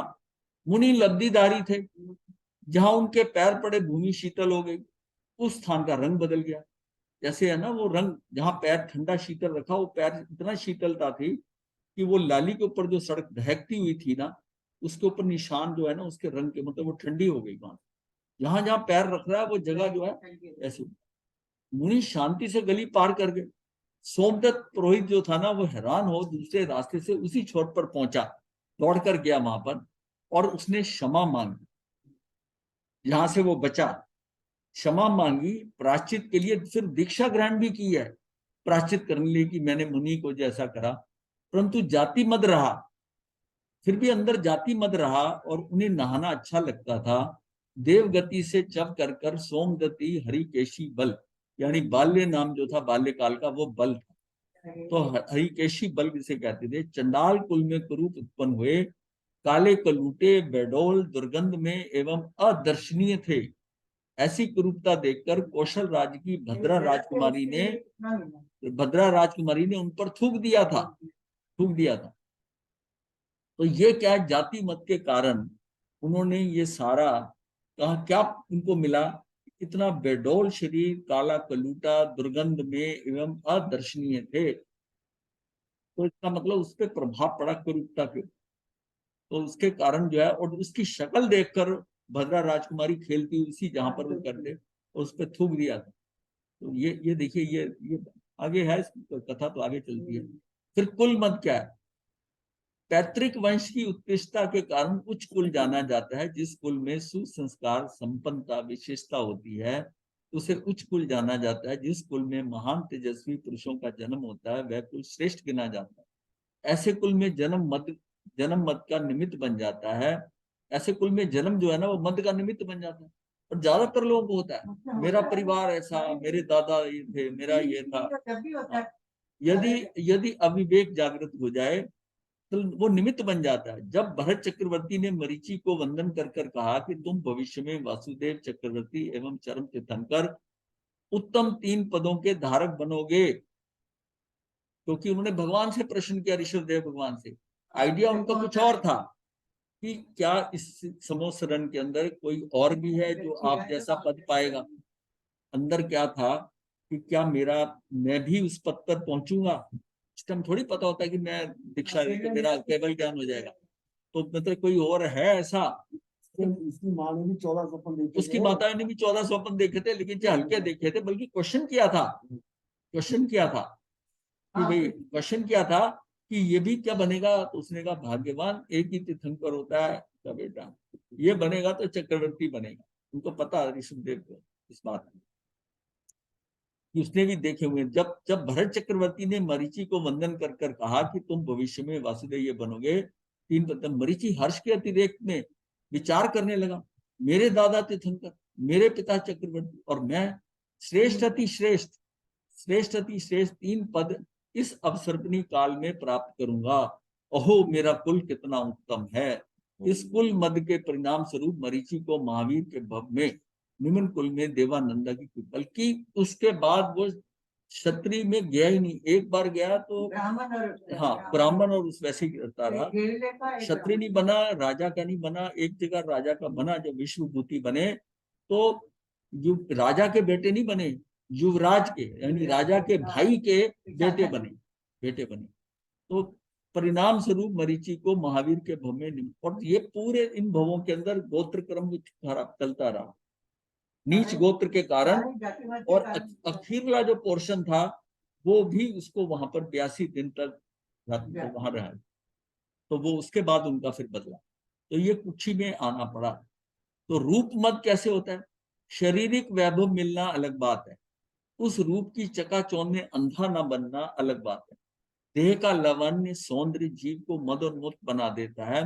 मुनि लब्धिधारी थे, जहां उनके पैर पड़े भूमि शीतल हो गई, उस स्थान का रंग बदल गया। जैसे है ना वो रंग, जहां पैर ठंडा शीतल रखा वो पैर इतना शीतलता थी कि वो लाली के ऊपर जो सड़क दहकती हुई थी ना, उसके ऊपर निशान जो है ना उसके रंग के, मतलब वो ठंडी हो गई। वहां जहां जहां पैर रख रहा है वो जगह जो है ऐसे। मुनि शांति से गली पार कर गए। सोमदत्त पुरोहित जो था ना वो हैरान हो दूसरे रास्ते से उसी छोर पर पहुंचा, दौड़ कर गया वहां पर और उसने क्षमा मांगी। जहां से वो बचा, क्षमा मांगी, प्राश्चित के लिए सिर्फ दीक्षा ग्रहण भी की है, प्राश्चित करने लिए कि मैंने मुनि को जैसा करा, परंतु जाति मद रहा, फिर भी अंदर जाति मद रहा और उन्हें नहाना अच्छा लगता था। देवगति से चव कर कर सोमगति हरिकेशी बल, यानी बाल्य नाम जो था बाल्यकाल का वो बल था। तो हरिकेशी बल जिसे कहते थे। चंडाल कुल में कुरूप उत्पन्न हुए, काले कलूटे बेडोल दुर्गंध में एवं अदर्शनीय थे। ऐसी कुरूपता देखकर कौशल राज की भद्रा राजकुमारी ने उन पर थूक दिया था। तो ये क्या जाति मत के कारण उन्होंने ये सारा कहा, क्या उनको मिला, इतना बेडौल शरीर, काला कलूटा, दुर्गंध में एवं अदर्शनीय थे। तो इसका मतलब उस पर प्रभाव पड़ा कुरूपता के, तो उसके कारण जो है, और उसकी शक्ल देखकर भद्रा राजकुमारी खेलती उसी जहां पर वो करते और उस पर थूक दिया था। तो ये देखिए, ये आगे है, कथा तो आगे चलती है। फिर कुल मत क्या है? पैतृक वंश की उत्कृष्टता के कारण उच्च कुल जाना जाता है। जिस कुल में सुसंस्कार संपन्नता विशेषता होती है उसे उच्च कुल जाना जाता है। जिस कुल में महान तेजस्वी पुरुषों का जन्म होता है वह कुल श्रेष्ठ गिना जाता है। ऐसे कुल में जन्म मत का निमित्त बन जाता है। ऐसे कुल में जन्म जो है ना वो मद का निमित्त बन जाता है। और ज्यादातर लोगों को होता है, मेरा परिवार ऐसा, मेरे दादा ये थे, मेरा ये था। यदि यदि अविवेक जागृत हो जाए तो वो निमित्त बन जाता है। जब भरत चक्रवर्ती ने मरीचि को वंदन कर कर कहा कि तुम भविष्य में वासुदेव चक्रवर्ती एवं चरम तीर्थंकर उत्तम 3 पदों के धारक बनोगे, क्योंकि उन्होंने भगवान से प्रश्न किया, ऋषभदेव भगवान से। आइडिया उनका कुछ और था कि क्या इस समोसरण के अंदर कोई और भी है जो आप जैसा पद पाएगा। अंदर क्या था कि क्या मैं भी उस पद पर पहुंचूंगा। इस टाइम थोड़ी पता होता है कि मैं दीक्षा मेरा केवल ज्ञान हो जाएगा। तो मतलब कोई और है ऐसा? उसकी माँ ने भी 14 स्वप्न देखे उसकी थे। माता ने भी 14 स्वप्न देखे थे, लेकिन चाहे हल्के देखे थे, बल्कि क्वेश्चन किया था कि भाई, क्वेश्चन किया था कि ये भी क्या बनेगा? तो उसने कहा भाग्यवान एक ही तीर्थंकर होता है का बेटा, ये बनेगा तो चक्रवर्ती बनेगा। उनको पता ऋषभदेव को इस बात में कि उसने भी देखे हुए। जब जब भरत चक्रवर्ती ने मरीचि को वंदन कर कर कहा कि तुम भविष्य में वासुदेव बनोगे, तीन पत्तन, मरीचि हर्ष के अतिरेक में विचार करने लगा, मेरे दादा तीर्थंकर, मेरे पिता चक्रवर्ती, और मैं श्रेष्ठ अति श्रेष्ठ, श्रेष्ठ अति श्रेष्ठ 3 पद इस अवसर्पणी काल में प्राप्त करूंगा। अहो मेरा कुल कितना उत्तम है। इस कुल मद के परिणाम स्वरूप मरीचि को महावीर के भव में निम्न कुल में देवानंदा की, बल्कि उसके बाद वो क्षत्रिय में गया ही नहीं। एक बार गया तो ब्राह्मण और उस वैसे ही करता रहा, क्षत्रिय नहीं बना, राजा का नहीं बना। एक जगह राजा का बना, जब विश्वभूति बने तो राजा के बेटे नहीं बने, युवराज के, यानी राजा के भाई के बेटे बने। तो परिणाम स्वरूप मरीचि को महावीर के भव में, और ये पूरे इन भवों के अंदर गोत्र क्रम चलता रहा नीच गोत्र के कारण। और अखीरला जो पोर्शन था वो भी उसको वहां पर 82 दिन तक वहां रहा, तो वो उसके बाद उनका फिर बदला, तो ये कुक्षी में आना पड़ा। तो रूप मद कैसे होता है? शारीरिक वैभव मिलना अलग बात है, उस रूप की चकाचौंध में अंधा न बनना अलग बात है। देह का लवण्य सौंदर्य जीव को मदोन्मत्त बना देता है,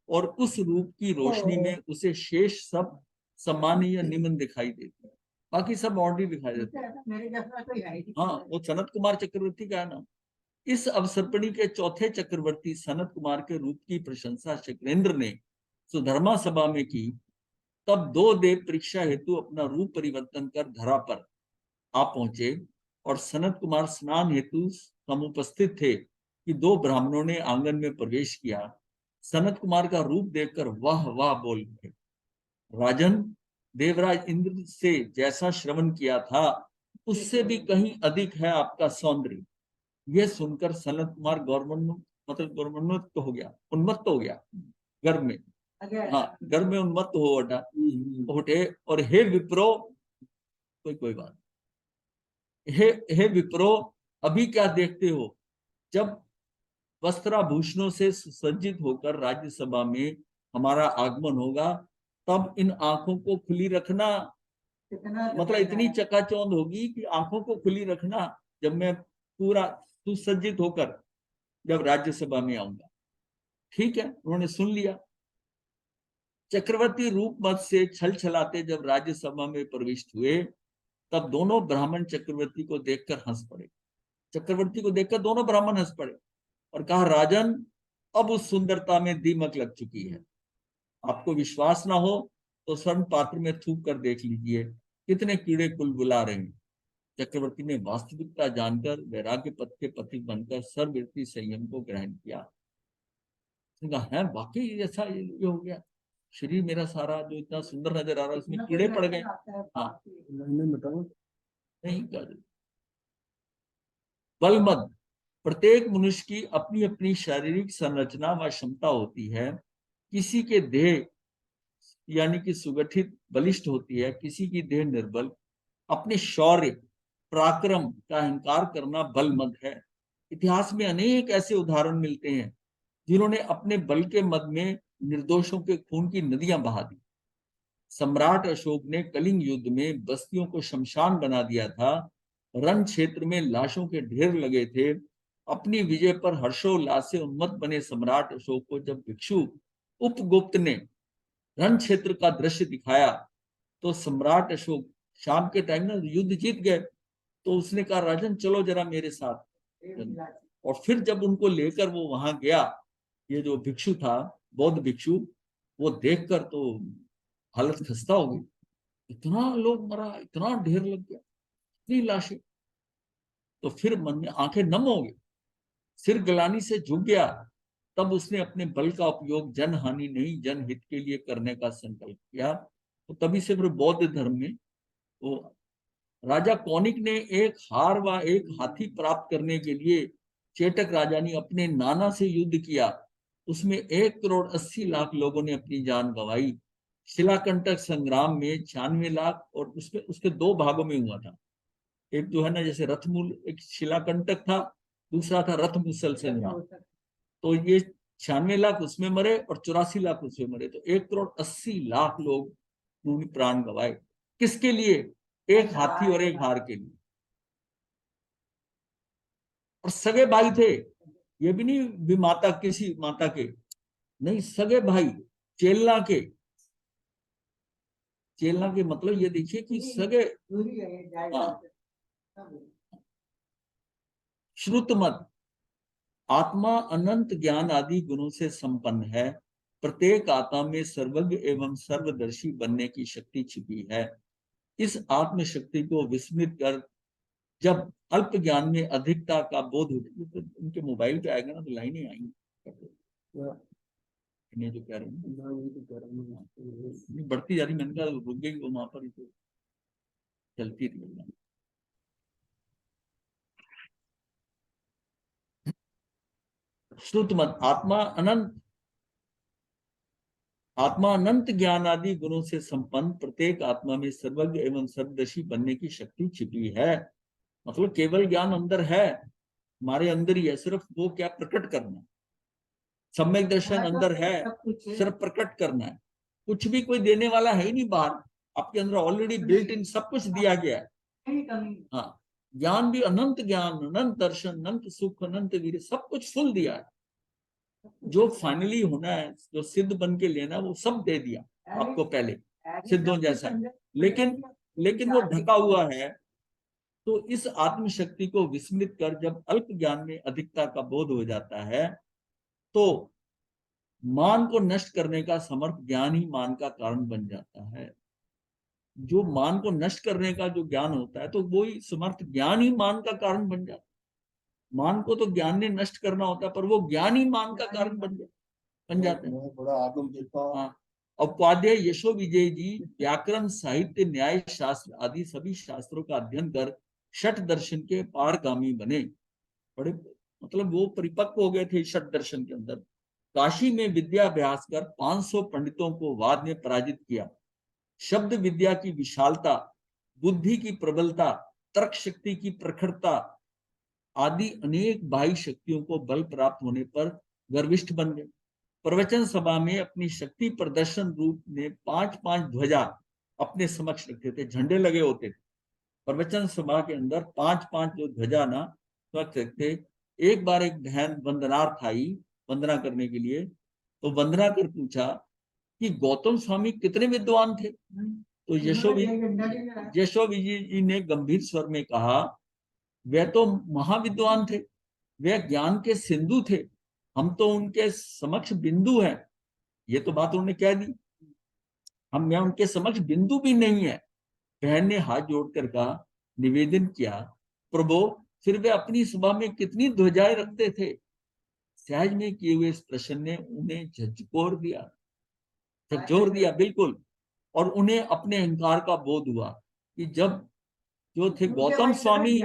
और उस रूप की रोशनी में उसे शेष सब सामान्य या निम्न दिखाई देता है, बाकी सब ऑर्डिनरी दिखाई देता है। हाँ, वो सनत कुमार चक्रवर्ती का है ना। इस अवसर्पणी के चौथे चक्रवर्ती सनत कुमार के रूप की प्रशंसा शक्रेंद्र ने सुधर्मा सभा में की। तब 2 देव परीक्षा हेतु अपना रूप परिवर्तन कर धरा पर आ पहुंचे, और सनत कुमार स्नान हेतु समुपस्थित थे कि 2 ब्राह्मणों ने आंगन में प्रवेश किया। सनत कुमार का रूप देखकर वाह वाह बोल उठे। राजन, देवराज इंद्र से जैसा श्रवण किया था उससे भी कहीं अधिक है आपका सौंदर्य। यह सुनकर सनत कुमार गौरवान्वित हो गया, उन्मत्त हो गया गर्भ में। हाँ, गर्भ में उन्मत्त हो उठे, और हे विप्रो, कोई बात, हे विप्रो, अभी क्या देखते हो? जब वस्त्राभूषणों से सुसज्जित होकर राज्यसभा में हमारा आगमन होगा, तब इन आंखों को खुली रखना। मतलब इतनी चकाचौंध होगी कि आंखों को खुली रखना, जब मैं पूरा सुसज्जित होकर जब राज्यसभा में आऊंगा। ठीक है, उन्होंने सुन लिया। चक्रवर्ती रूप मत से छल छलाते जब राज्यसभा में प्रविष्ट हुए, तब दोनों ब्राह्मण चक्रवर्ती को देखकर हंस पड़े। चक्रवर्ती को देखकर दोनों ब्राह्मण हंस पड़े और कहा, राजन, अब उस सुंदरता में दीमक लग चुकी है। आपको विश्वास ना हो तो स्वर्ण पात्र में थूक कर देख लीजिए, कितने कीड़े कुल बुला रहे हैं। चक्रवर्ती ने वास्तविकता जानकर वैराग्य पथ के पथिक बनकर सर्वव्यापी संयम को ग्रहण किया। है वाकई ऐसा ये हो गया, शरीर मेरा सारा जो इतना सुंदर नजर आ रहा है उसमें कीड़े पड़ गए। हाँ, बताओ। नहीं कर बलमद, प्रत्येक मनुष्य की अपनी अपनी शारीरिक संरचना व क्षमता होती है। किसी के देह यानी कि सुगठित बलिष्ठ होती है, किसी की देह निर्बल। अपने शौर्य पराक्रम का अहंकार करना बलमद है। इतिहास में अनेक ऐसे उदाहरण मिलते हैं जिन्होंने अपने बल के मद में निर्दोषों के खून की नदियां बहा दी। सम्राट अशोक ने कलिंग युद्ध में बस्तियों को शमशान बना दिया था। रण क्षेत्र में लाशों के ढेर लगे थे। अपनी विजय पर हर्षोल्लास से उन्मत्त बने सम्राट अशोक को जब भिक्षु उपगुप्त ने रण क्षेत्र का दृश्य दिखाया, तो सम्राट अशोक शाम के टाइम ना युद्ध जीत गए, तो उसने कहा, राजन चलो जरा मेरे साथ। और फिर जब उनको लेकर वो वहां गया, ये जो भिक्षु था, बौद्ध भिक्षु, वो देखकर तो हालत खस्ता हो गई। इतना लोग मरा, इतना ढेर लग गया, इतनी लाशें। तो फिर मन में आंखें नम हो गई, सिर गलानी से झुक गया। तब उसने अपने बल का उपयोग जन हानि नहीं जन हित के लिए करने का संकल्प किया। तो तभी से फिर बौद्ध धर्म में वो राजा कौनिक ने एक हार व एक हाथी प्राप्त करने के लिए चेटक राजा ने अपने नाना से युद्ध किया। उसमें 1,80,00,000 लोगों ने अपनी जान गंवाई। शिलाकंटक संग्राम में 96 लाख, और उसके उसके दो भागों में हुआ था। एक जो है ना, जैसे रथमूल एक शिलाकंटक था, दूसरा था रथमूसल संग्राम। तो ये 96 लाख उसमें मरे और 84 लाख उसमें मरे, तो 1,80,00,000 लोग उन्होंने प्राण गंवाए। किसके लिए? एक हाथी और एक हार के लिए। और सगे भाई थे, ये भी नहीं भी माता किसी माता के, नहीं, सगे भाई, चेलना के। चेलना के मतलब ये देखिए कि सगे। हाँ। श्रुत मत, आत्मा अनंत ज्ञान आदि गुणों से संपन्न है। प्रत्येक आत्मा में सर्वज्ञ एवं सर्वदर्शी बनने की शक्ति छिपी है। इस आत्म शक्ति को विस्मृत कर जब अल्प ज्ञान में अधिकता का बोध हो, तो उनके मोबाइल पे आएगा ना तो लाइनें आएंगी, इन्हें जो कह रहे हैं ये बढ़ती जा रही, मैंने कहा रुक गई वो वहां पर ही तो चलती रही। श्रुत मत, आत्मा अनंत ज्ञान आदि गुणों से संपन्न, प्रत्येक आत्मा में सर्वज्ञ एवं सर्वदर्शी बनने की शक्ति छिपी है। मतलब केवल ज्ञान अंदर है, हमारे अंदर ही है, सिर्फ वो क्या प्रकट करना। सम्यक दर्शन अंदर है, सिर्फ प्रकट करना है। कुछ भी कोई देने वाला है ही नहीं बाहर, आपके अंदर ऑलरेडी बिल्ट इन सब कुछ दिया गया है। हाँ, ज्ञान भी अनंत ज्ञान, अनंत दर्शन, अनंत सुख, अनंत वीर, सब कुछ फुल दिया है। जो फाइनली होना है, जो सिद्ध बन के लेना, वो सब दे दिया आपको पहले, सिद्धों जैसा। लेकिन लेकिन वो ढका हुआ है। तो इस आत्मशक्ति को विस्मृत कर जब अल्प ज्ञान में अधिकता का बोध हो जाता है, तो मान को नष्ट करने का समर्थ ज्ञान ही मान का कारण बन जाता है। जो मान को नष्ट करने का जो ज्ञान होता है, तो वही समर्थ ज्ञान ही मान का कारण बन जाता है। मान को तो ज्ञान ने नष्ट करना होता है, पर वो ज्ञान ही मान का कारण बन जाते हैं। थोड़ा आगे देखता हूँ। हाँ, उपाध्याय यशो विजय जी व्याकरण, साहित्य, न्याय शास्त्र आदि सभी शास्त्रों का अध्ययन कर षट दर्शन के पारगामी बने। बड़े मतलब वो परिपक्व हो गए थे षट दर्शन के अंदर। काशी में विद्याभ्यास कर 500 पंडितों को वाद में पराजित किया। शब्द विद्या की विशालता, बुद्धि की प्रबलता, तर्क शक्ति की प्रखरता आदि अनेक बाह्य शक्तियों को बल प्राप्त होने पर गर्विष्ठ बन गए। प्रवचन सभा में अपनी शक्ति प्रदर्शन रूप में 5-5 ध्वजा अपने समक्ष रखते थे, झंडे लगे होते थे। प्रवचन सभा के अंदर 5-5 जो ध्वजा ना रखते। एक बार एक बहन वंदनार्थ आई वंदना करने के लिए, तो वंदना कर पूछा कि गौतम स्वामी कितने विद्वान थे। तो यशो विजय जी ने गंभीर स्वर में कहा, वे तो महाविद्वान थे, वे ज्ञान के सिंधु थे, हम तो उनके समक्ष बिंदु हैं। ये तो बात उन्होंने कह दी, मैं उनके समक्ष बिंदु भी नहीं है। बहन ने हाथ जोड़कर कहा, निवेदन किया, प्रभु फिर वे अपनी सभा में कितनी ध्वजाएं रखते थे। सहज में किए हुए इस प्रश्न ने उन्हें झकझोर दिया बिल्कुल। और उन्हें अपने अहंकार का बोध हुआ कि जब जो थे गौतम स्वामी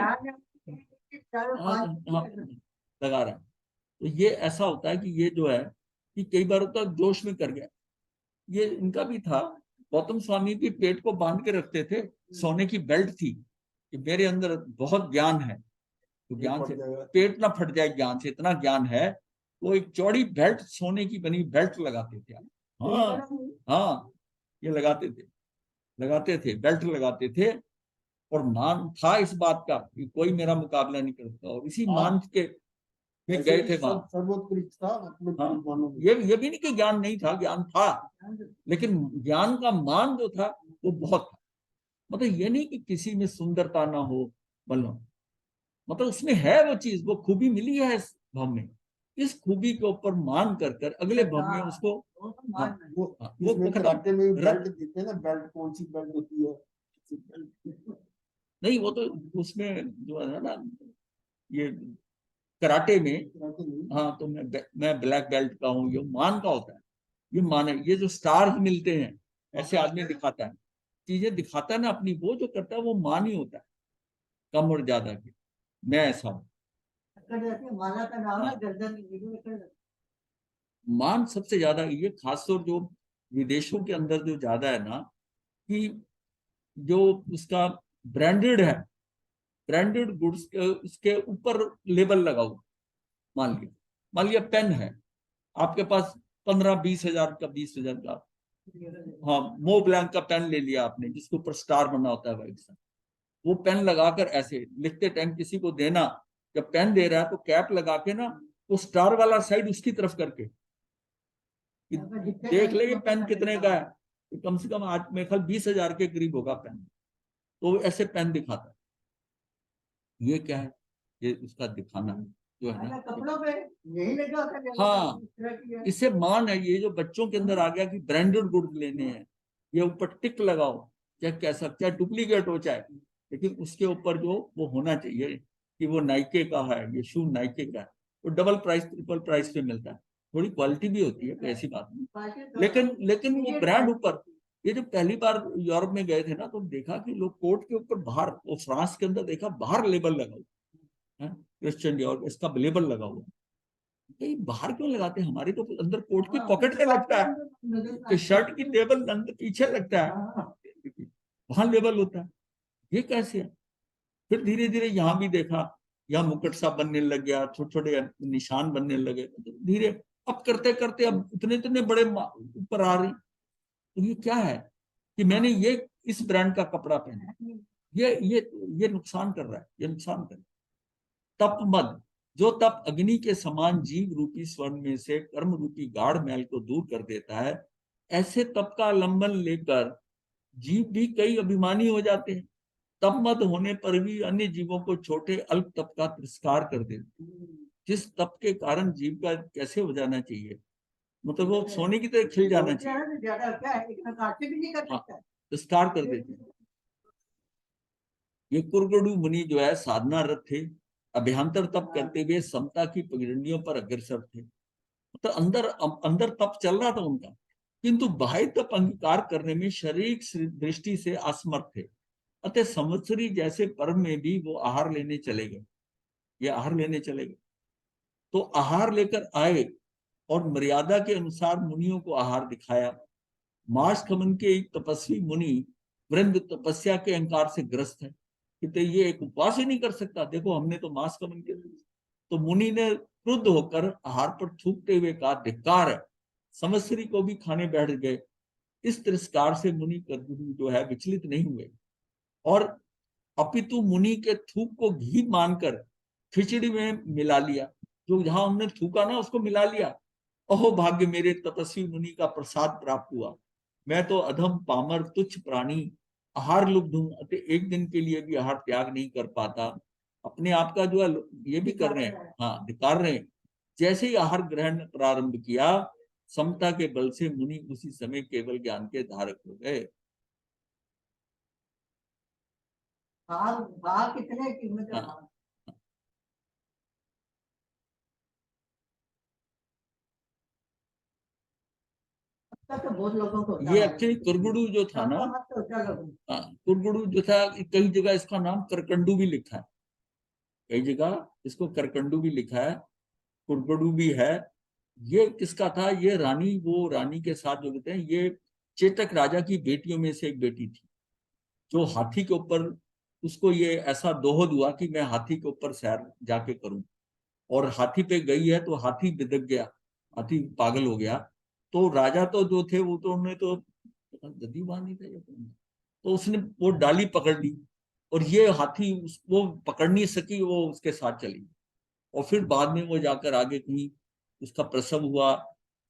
लगा रहा। तो ये ऐसा होता है कि ये जो है कि कई बार होता है जोश में कर गया। ये इनका भी था, गौतम स्वामी भी पेट को बांध के रखते थे, सोने की बेल्ट थी कि मेरे अंदर बहुत ज्ञान है, तो ज्ञान से पेट ना फट जाए, ज्ञान से इतना ज्ञान है। वो एक चौड़ी बेल्ट, सोने की बनी बेल्ट लगाते थे। हाँ हाँ, ये लगाते थे बेल्ट लगाते थे। और मान था इस बात का कि कोई मेरा मुकाबला नहीं करता, और इसी मान के में गए थे वहां। सर्वोत्कृष्ट था हाँ, ये भी नहीं कि ज्ञान नहीं था, ज्ञान था, लेकिन ज्ञान का मान जो था वो बहुत था। मतलब ये नहीं कि किसी में सुंदरता ना हो, मतलब उसमें है वो चीज, वो खूबी मिली है इस भव में। इस खूबी के ऊपर मान कर अगले भव में उसको वो कराटे में बेल्ट देते हैं ना, बेल्ट कौन सी बेल्ट होती है नहीं, वो तो उसमें जो है ना ये कराटे में, हाँ, तो मैं ब्लैक बेल्ट का हूँ, ये मान का होता है। ये मान है, ये जो स्टार्स मिलते हैं ऐसे आदमी दिखाता है, चीजें दिखाता है ना अपनी, वो जो करता है वो मान ही होता है, कम और ज्यादा के। मैं ऐसा हूँ। मान सबसे ज्यादा ये खासतौर जो विदेशों के अंदर जो ज्यादा है ना, कि जो उसका ब्रांडेड है, ब्रांडेड गुड्स उसके ऊपर लेबल लगाओ। मान लिया पेन है आपके पास 15-20 हजार का, 20 हजार का, हाँ मो ब्लैंक का पेन ले लिया आपने जिसके ऊपर स्टार बना होता है वाइट सा, वो पेन लगाकर ऐसे लिखते टाइम किसी को देना, जब पेन दे रहा है तो कैप लगा के ना वो स्टार वाला साइड उसकी तरफ करके कि देख ले ये पेन कितने का है, तो कम से कम आज मेरे ख्याल 20 हजार के करीब होगा पेन, तो ऐसे पेन दिखाता है। ये क्या है, ये उसका दिखाना है जो है ना, कपड़ों पे यही लगा होता है। हाँ इससे मान है, ये जो बच्चों के अंदर आ गया कि ब्रांडेड गुड्स लेने हैं, ये ऊपर टिक लगाओ, चाहे कैसा चाहे डुप्लीकेट हो चाहे, लेकिन उसके ऊपर जो वो होना चाहिए कि वो नाइके का है, ये शू नाइके का है, वो डबल प्राइस ट्रिपल प्राइस पे मिलता है, थोड़ी क्वालिटी भी होती है, ऐसी बात नहीं, लेकिन लेकिन वो ब्रांड ऊपर। ये जो पहली बार यूरोप में गए थे ना, तो देखा कि लोग कोट के ऊपर बाहर, वो फ्रांस के अंदर देखा बाहर लेबल लगा हुआ है, क्रिश्चियन डियोर इसका लेबल लगा हुआ, ये बाहर क्यों लगाते हैं, हमारे तो अंदर कोट की पॉकेट में लगता है, कि शर्ट की लेबल अंदर पीछे लगता है, वहां लेबल होता है, ये कैसे है। फिर धीरे धीरे यहाँ भी देखा, यहाँ मुकुट सा बनने लग गया, छोटे छोटे निशान बनने लगे, तो धीरे अब करते करते अब इतने इतने बड़े ऊपर आ रही, तो ये क्या है कि मैंने ये इस ब्रांड का कपड़ा पहना, ये नुकसान कर रहा है, ये नुकसान कर रहा है। तप मद, जो तप अग्नि के समान जीव रूपी स्वर्ण में से कर्म रूपी गाढ़ मैल को दूर कर देता है, ऐसे तप का अवलंबन लेकर जीव भी कई अभिमानी हो जाते हैं। तप मत होने पर भी अन्य जीवों को छोटे अल्प तप का तिरस्कार कर देते हैं। जिस तप के कारण जीव का कैसे हो जाना चाहिए, मतलब वो सोने की तरह खिल जाना चाहिए, हाँ, तिरस्कार कर देते हैं। ये कुरगुडु मुनि जो है साधना रत थे, अभ्यंतर तप करते हुए समता की पगडंडियों पर अग्रसर थे, मतलब अंदर अंदर तप चल रहा था उनका, किंतु बाह्य तप अंगीकार करने में शारीरिक दृष्टि से असमर्थ थे। अतः संवत्सरी जैसे पर्व में भी वो आहार लेने चले गए, ये आहार लेने चले गए, तो आहार लेकर आए और मर्यादा के अनुसार मुनियों को आहार दिखाया। मार्स खमन के एक तपस्वी मुनि वृंद तपस्या के अहंकार से ग्रस्त है, कि ये एक उपवास ही नहीं कर सकता, देखो हमने तो मांस कमन के, तो मुनि ने क्रुद्ध होकर आहार पर थूकते हुए कहा धिक्कार है, संवत्सरी को भी खाने बैठ गए। इस तिरस्कार से मुनि कुरगुडु जो है विचलित नहीं हुए, और अपितु मुनि के थूक को घी मानकर खिचड़ी में मिला लिया, जो जहां हमने थूका ना उसको मिला लिया। अहो भाग्य मेरे तपस्वी मुनि का प्रसाद प्राप्त हुआ, मैं तो अधम पामर तुच्छ प्राणी आहार लुब्ध हूं, अतः एक दिन के लिए भी आहार त्याग नहीं कर पाता। अपने आप का जो है ये भी कर रहे हैं, हाँ धिकार रहे हैं। जैसे ही आहार ग्रहण प्रारंभ किया, समता के बल से मुनि उसी समय केवल ज्ञान के धारक हो गए। कितने कीमत है। हाँ, तो बहुत लोगों को ये एक्चुअली कुरगुडु जो था ना, हाँ, कुरगुडु जो था, कई जगह इसका नाम करकंडू भी लिखा है, कई जगह इसको करकंडू भी लिखा है, कुरगुडु भी है। ये किसका था, ये रानी, वो रानी के साथ जो कहते हैं, ये चेतक राजा की बेटियों में से एक बेटी थी, जो हाथी के ऊपर, उसको ये ऐसा दोहद हुआ कि मैं हाथी के ऊपर सैर जाके करूं, और हाथी पे गई है तो हाथी बिदक गया, हाथी पागल हो गया। तो राजा तो जो थे वो तो उन्होंने तो गद्दी बांधी थे, तो उसने वो डाली पकड़ ली, और ये हाथी वो पकड़ नहीं सकी, वो उसके साथ चली, और फिर बाद में वो जाकर आगे कहीं उसका प्रसव हुआ,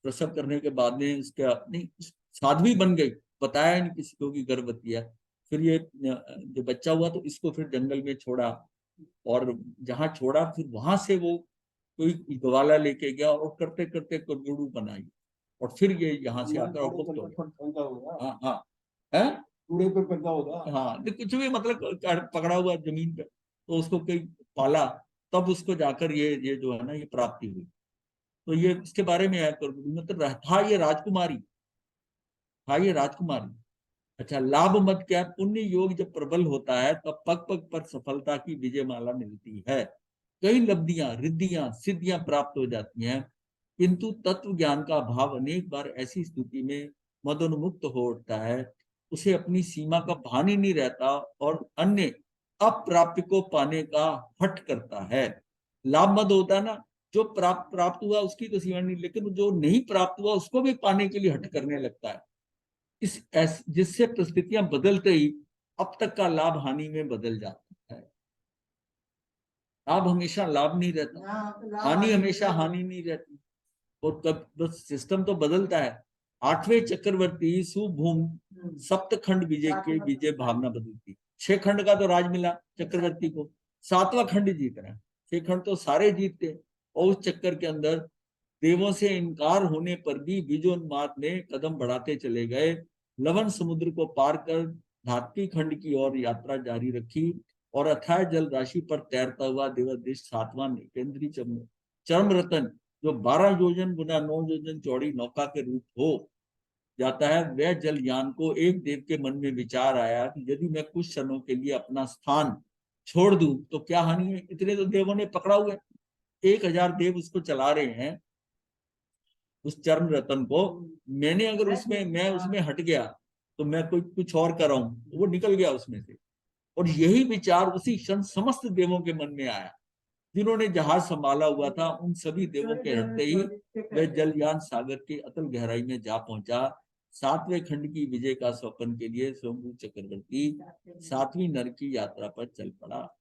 प्रसव करने के बाद में उसका नहीं, साध्वी बन गई, बताया नहीं किसी को कि गर्भवती है। फिर ये जो बच्चा हुआ तो इसको फिर जंगल में छोड़ा, और जहां छोड़ा फिर वहां से वो कोई ग्वाला लेके गया, और करते करते कुरगुडु बनाई, और फिर ये यहाँ से आकर और गुप्त हो गया। हाँ हाँ है, कूड़े पे पैदा होगा, हाँ कुछ भी मतलब पकड़ा हुआ जमीन पे, तो उसको कोई पाला, तब उसको जाकर ये जो है ना ये प्राप्ति हुई। तो ये इसके बारे में है, मतलब था ये राजकुमारी, था ये राजकुमारी। अच्छा, लाभ मत क्या, पुण्य योग जब प्रबल होता है तब पग पग पर सफलता की विजय माला मिलती है, कई लब्धियां रिद्धियां सिद्धियां प्राप्त हो जाती हैं। किंतु तत्व ज्ञान का अभाव अनेक बार ऐसी स्थिति में मदोन्मुक्त हो उठता है, उसे अपनी सीमा का भान ही नहीं रहता और अन्य अप्राप्य को पाने का हट करता है। लाभ मद होता है ना, जो प्राप्त हुआ उसकी तो सीमा नहीं, लेकिन जो नहीं प्राप्त हुआ उसको भी पाने के लिए हट करने लगता है। जिससे परिस्थितियां बदलते ही अब तक का लाभ हानि में बदल जाता है। लाभ हमेशा लाभ नहीं रहता, हानि हमेशा हानि नहीं रहती। और कब बस सिस्टम तो बदलता है। 8वें चक्रवर्ती सुभूम सप्त खंड विजय के विजय भावना बदलती। 6 खंड का तो राज मिला चक्रवर्ती को, 7वां खंड जीत रहा है। 6 खंड तो सारे जीतते, और उस चक्कर के अंदर देवों से इनकार होने पर भी बीजोन्माद ने कदम बढ़ाते चले गए। लवण समुद्र को पार कर धात्री खंड की ओर यात्रा जारी रखी, और अथाह जल राशि पर तैरता हुआ देवादेश 7वां केंद्रीय चरम रतन, जो 12 योजन गुना 9 योजन चौड़ी नौका के रूप हो जाता है, वह जलयान को एक देव के मन में विचार आया कि यदि मैं कुछ क्षणों के लिए अपना स्थान छोड़ दूं तो क्या हानि है। इतने तो देवों ने पकड़ा हुआ है, 1000 देव उसको चला रहे हैं, उस चर्म रतन को। मैं उसमें हट गया तो मैं कोई कुछ और कर रहा हूं, तो वो निकल गया उसमें से। और यही विचार उसी क्षण समस्त देवों के मन में आया। जिन्होंने जहाज संभाला हुआ था उन सभी देवों के हटते ही वह जलयान सागर के अतल गहराई में जा पहुंचा। 7वें खंड की विजय का स्वप्न के लिए स्वयंभू चक्रवर्ती 7वीं नर की यात्रा पर चल पड़ा।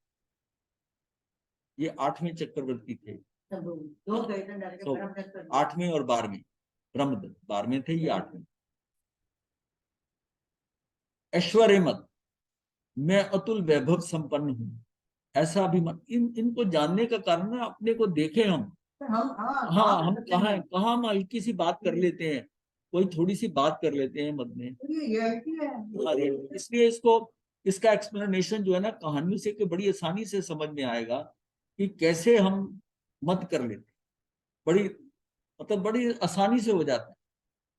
ये 8वें चक्रवर्ती थे। तो 8वें और 12वें, ब्रह्मदत्त 12वें थे, ये 8वें। ऐश्वर्य मत, मैं अतुल वैभव संपन्न हूं, ऐसा अभिमान। इनको जानने का कारण है अपने को देखे हम। हाँ, हम कहाँ हम हल्की सी बात कर लेते हैं, कोई थोड़ी सी बात कर लेते हैं मत में। अरे इसलिए इसका एक्सप्लेनेशन जो है ना कहानियों से कि बड़ी आसानी से समझ में आएगा कि कैसे हम मत कर लेते, बड़ी मतलब बड़ी आसानी से हो जाता है,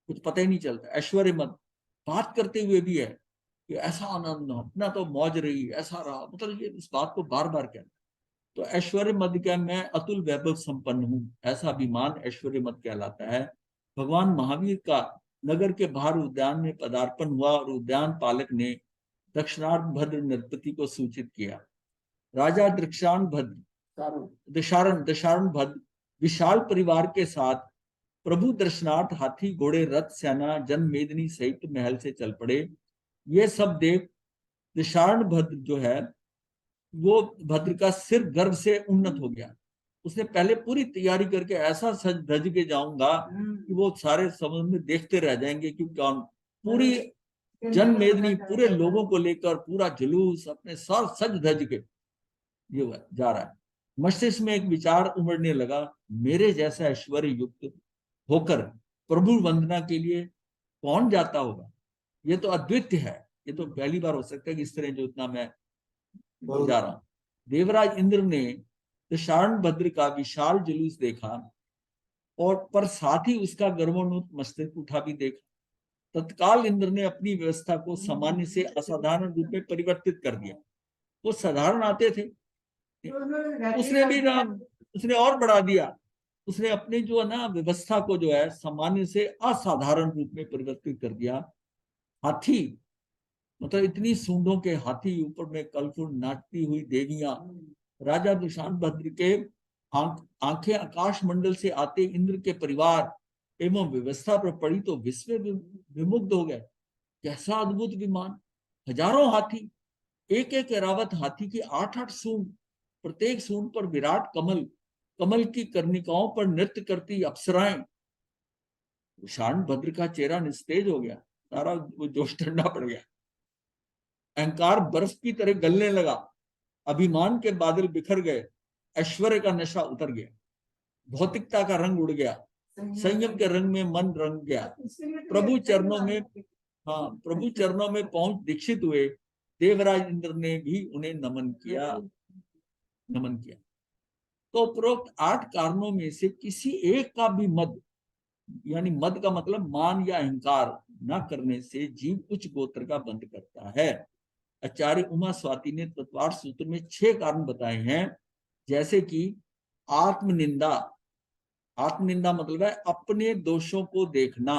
कुछ पता ही नहीं चलता। ऐश्वर्य मत, बात करते हुए भी है कि ऐसा आनंद अपना तो मौज रही, ऐसा रहा, मतलब ये इस बात को बार बार कहना। तो ऐश्वर्य मद क्या, मैं अतुल वैभव संपन्न हूं, ऐसा अभिमान ऐश्वर्य मद कहलाता है। भगवान महावीर का नगर के बाहर उद्यान में पदार्पण हुआ और उद्यान पालक ने दक्षिणार्थ भद्र नृपति को सूचित किया। राजा दशारण भद्र विशाल परिवार के साथ प्रभु दर्शनार्थ हाथी घोड़े रथ सेना जन मेदनी सहित महल से चल पड़े। ये सब देव दशारण भद्र जो है वो भद्र का सिर गर्व से उन्नत हो गया। उसने पहले पूरी तैयारी करके ऐसा सज धज के जाऊंगा कि वो सारे समुद्र में देखते रह जाएंगे कि कौन, पूरी जन मेदनी पूरे लोगों को लेकर पूरा जुलूस अपने सर सज धज के ये जा रहा है। मस्तिष्क में एक विचार उमड़ने लगा, मेरे जैसा ऐश्वर्य युक्त होकर प्रभु वंदना के लिए कौन जाता होगा। ये तो अद्वितीय है, ये तो पहली बार हो सकता है कि इस तरह जो इतना मैं जा रहा हूं। देवराज इंद्र ने दशारण भद्र का विशाल जुलूस देखा और पर साथ ही उसका गर्वोन्नत मस्तक उठा भी देखा। तत्काल इंद्र ने अपनी व्यवस्था को सामान्य से असाधारण रूप में परिवर्तित कर दिया। वो साधारण आते थे, उसने और बढ़ा दिया। उसने अपने जो है ना व्यवस्था को जो है सामान्य से असाधारण रूप में परिवर्तित कर दिया। हाथी मतलब इतनी सूंडों के हाथी, ऊपर में कलफुल नाचती हुई देवियां, राजा दुशान भद्र के आंखें आकाश मंडल से आते इंद्र के परिवार एवं व्यवस्था पर पड़ी तो विस्मय विमुग्ध हो गए। कैसा अद्भुत विमान, हजारों हाथी, एक एक एरावत हाथी की 8-8 सूंड, प्रत्येक सूंड पर विराट कमल, कमल की कर्णिकाओं पर नृत्य करती अप्सराएं। दुशान भद्र का चेहरा निस्तेज हो गया, सारा जोश ठंडा पड़ गया। अहंकार बर्फ की तरह गलने लगा, अभिमान के बादल बिखर गए, ऐश्वर्य का नशा उतर गया, भौतिकता का रंग उड़ गया, संयम के रंग में मन रंग गया। प्रभु चरणों में पहुंच दीक्षित हुए। देवराज इंद्र ने भी उन्हें नमन किया। तो उपरोक्त 8 कारणों में से किसी एक का भी मद, यानी मद का मतलब मान या अहंकार न करने से जीव उच्च गोत्र का बंध करता है। आचार्य उमा स्वाति ने तत्वार्थ सूत्र में 6 कारण बताए हैं, जैसे कि आत्मनिंदा, आत्मनिंदा मतलब है अपने दोषों को देखना,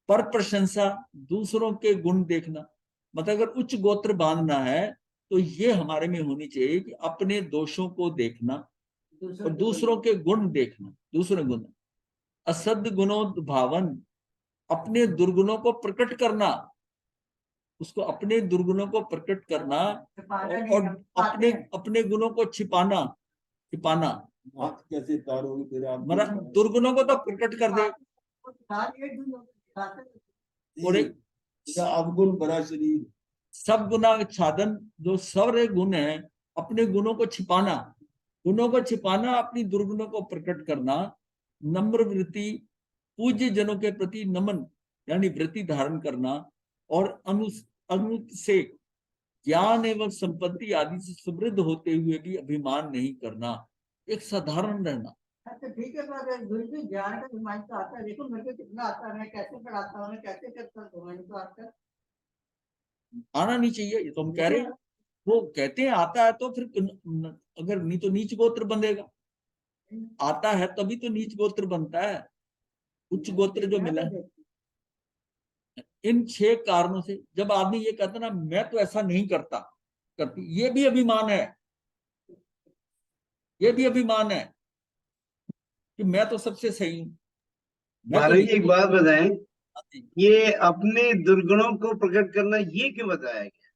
पर प्रशंसा दूसरों के गुण देखना। मतलब अगर उच्च गोत्र बांधना है तो ये हमारे में होनी चाहिए कि अपने दोषों को देखना और दूसरों के गुण देखना। दूसरे गुण, असद गुणोद्भावन, अपने दुर्गुणों को प्रकट करना, उसको अपने दुर्गुणों को प्रकट करना और अपने अपने गुणों को छिपाना। छिपाना हाथ कैसे तारोगे तेरे आप मतलब दुर्गुणों को तो प्रकट कर दे, और एक तेरा अवगुण भरा शरीर। सब गुना छादन, जो सवरे गुण है अपने गुणों को छिपाना, गुणों को छिपाना, अपनी दुर्गुणों को प्रकट करना। नम्र वृत्ति, पूज्य जनों के प्रति नमन यानी वृत्ति धारण करना, और अनु से ज्ञान एवं संपत्ति आदि से समृद्ध होते हुए भी अभिमान नहीं करना, एक साधारण रहना। अच्छा ठीक है, पर गुरु जी ज्ञान का अभिमान तो आता है, देखो मेरे को कितना आता है, मैं कैसे पढ़ाता हूँ, मैं कैसे करता हूँ, मैंने तो आता आना नहीं चाहिए, ये तो हम कह रहे हैं। वो कहते हैं आता है तो फिर अगर नहीं तो नीच गोत्र बंधेगा, आता है तभी तो नीच गोत्र बनता है, उच्च गोत्र जो मिला है। इन 6 कारणों से जब आदमी ये कहता ना मैं तो ऐसा नहीं करता करती, ये भी अभिमान है, ये भी अभिमान है कि मैं तो सबसे सही हूं। मैं तो महाराज जी एक बात बताएं, नहीं, ये अपने दुर्गुणों को प्रकट करना ये क्यों बताया गया?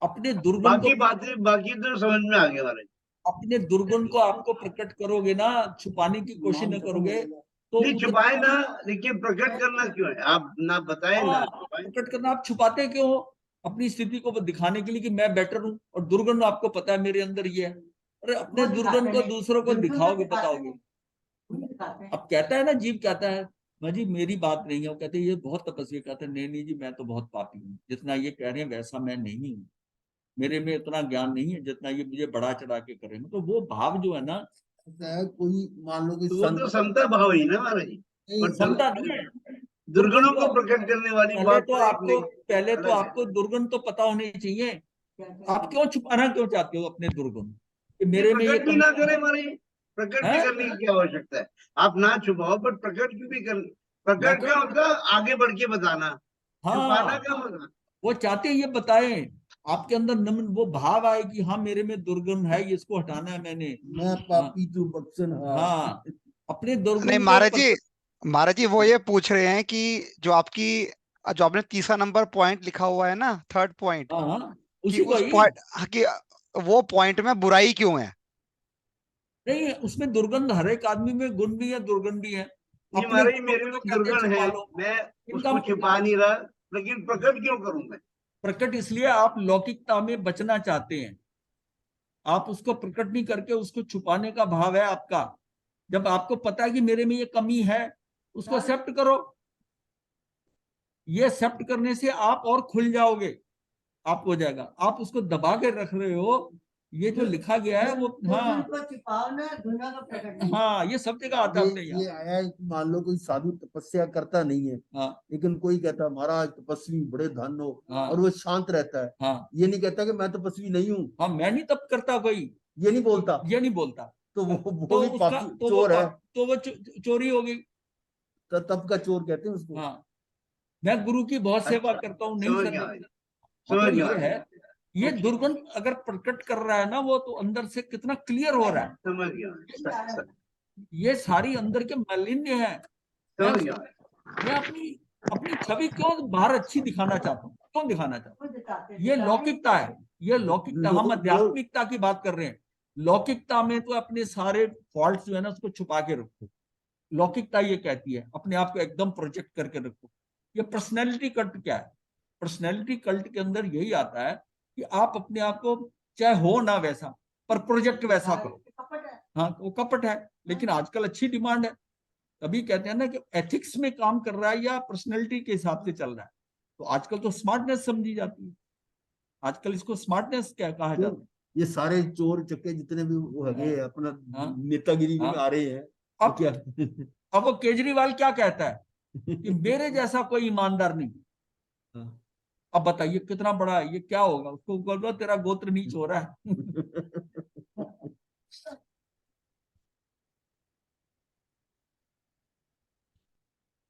अपने दुर्गुण बाकी को, बातें बाकी तो समझ में आ गया महाराज। अपने दुर्गुण को आपको प्रकट करोगे ना, छुपाने की कोशिश न करोगे तो नहीं छुपाए ना, लेकिन प्रकट करना क्यों है? आप ना बताए ना छुपाए। प्रकट करना, आप छुपाते क्यों हो? अपनी स्थिति को दिखाने के लिए कि मैं बेटर हूं, और दुर्गुण आपको पता है मेरे अंदर ये है। अरे अपने दुर्गुण को दूसरों को दिखाओगे, बताओगे। है। अब कहता है ना, जीव कहता है मैं जी मेरी बात नहीं है, वो कहते हैं ये बहुत तपस्वी, कहते हैं नहीं नहीं जी मैं तो बहुत पापी हूँ, जितना ये कह रहे हैं वैसा मैं नहीं हूँ, मेरे में उतना ज्ञान नहीं है जितना ये मुझे बढ़ा चढ़ा के करेंगे। तो वो भाव जो है ना, कोई मान लो कि तो वो तो समता भाव ही ना महाराज जी। और क्षमता नहीं है। दुर्गुणों दुर्गुण को प्रकट करने वाली पहले बात तो तो एक आपको नहीं पहले तो अलग है। आपको दुर्गुण तो पता होने चाहिए। आप क्यों छुपाना क्यों चाहते हो अपने दुर्गुण कि ये मेरे में ये प्रकट भी ना करे महाराज, प्रकट भी है? करने की क्या आवश्यकता है? आप ना छुपाओ पर प्रकट क्यों भी कर। मैं प्रकट तो का मतलब आगे बढ़ के बताना, छुपाना हाँ, का मतलब। वो चाहते हैं ये बताएं, आपके अंदर नमन वो भाव आए कि हाँ मेरे में दुर्गुण है, ये इसको हटाना है मैंने। मैं हाँ, पापी तू बख्शनहार। हाँ, अपने नहीं दुर्गुण को महाराज जी वो ये पूछ रहे हैं कि जो आपकी जो आपने तीसरा नंबर पॉइंट लिखा हुआ है ना, थर्ड पॉइंट, हाँ हाँ, कि उसी को उस ही पॉइंट कि वो पॉइंट में बुराई क्यों है? नहीं है, उसमें दुर्गंध, हर एक आदमी में गुण भी है दुर्गुण भी है। ये अपने महाराज गुणों मेरे को में तो कहते हैं दुर्गुण छुपा है, लो, मैं इनका उसको छिपा नहीं रहा, लेकिन प्रकट क्यों करूं मैं? प्रकट इसलिए आप लौकिकता में बचना चाहते हैं, आप उसको प्रकट नहीं करके उसको छुपाने का भाव है आपका। जब आपको पता है कि मेरे में ये कमी है, उसको एक्सेप्ट करो। ये एक्सेप्ट करने से आप और खुल जाओगे, आप हो जाएगा। आप उसको दबा के रख रहे हो, ये जो लिखा गया है वो, हाँ को छिपाओ ना, दुनिया को प्रकट नहीं। हाँ, ये सब जगह आता है अपने ये यहाँ। आया है कि मान लो कोई साधु तपस्या करता नहीं है, हाँ लेकिन कोई कहता है महाराज तपस्वी बड़े धन हो, हाँ और वो शांत रहता है। हाँ ये नहीं कहता कि मैं तपस्वी नहीं हूँ, हाँ, मैं नहीं तब करता कोई, ये नहीं बोलता, ये नहीं बोलता। तो वो तो भी उसका पापी तो वो चोर है। तो वो चोरी हो गई। तब का चोर कहते हैं उसको। हाँ, मैं गुरु की बहुत सेवा अच्छा, करता हूँ, नहीं समझ करने गया, की। समझ मतलब ये गया, है, ये ओके, दुर्गुण अगर प्रकट कर रहा है ना वो, तो अंदर से कितना क्लियर हो रहा है। समझ गया, ये सारी अंदर के मालिन्य है। मैं समझ उसको, गया। मैं अपनी अपनी छवि क्यों बाहर अच्छी दिखाना चाहता हूँ, क्यों दिखाना चाहता वो दिखाते हूँ? ये लौकिकता है, ये लौकिकता। हम आध्यात्मिकता की बात कर रहे हैं। लौकिकता में तो अपने सारे फॉल्ट जो है ना उसको छुपा के रखो। लौकिकता ये कहती है अपने आप को एकदम प्रोजेक्ट करके रखो। ये पर्सनैलिटी कल्ट क्या है? पर्सनैलिटी कल्ट के अंदर यही आता है कि आप अपने आप को, चाहे हो ना वैसा, पर प्रोजेक्ट वैसा करो। कपट है। हाँ, वो कपट है, लेकिन आजकल अच्छी डिमांड है। तभी कहते हैं ना कि एथिक्स में काम कर रहा है या पर्सनैलिटी के हिसाब से चल रहा है। तो आजकल तो स्मार्टनेस समझी जाती है, आजकल इसको स्मार्टनेस क्या कहा क्यों? जाता है। ये सारे चोर चक्के जितने भी वो है अपना हाँ नेतागिरी में हाँ। आ रहे हैं, वो अब क्या अब वो केजरीवाल क्या कहता है कि मेरे जैसा कोई ईमानदार नहीं। हाँ। अब बताइए कितना बड़ा है, ये क्या होगा? उसको बोलो तेरा गोत्र नीच हो रहा है।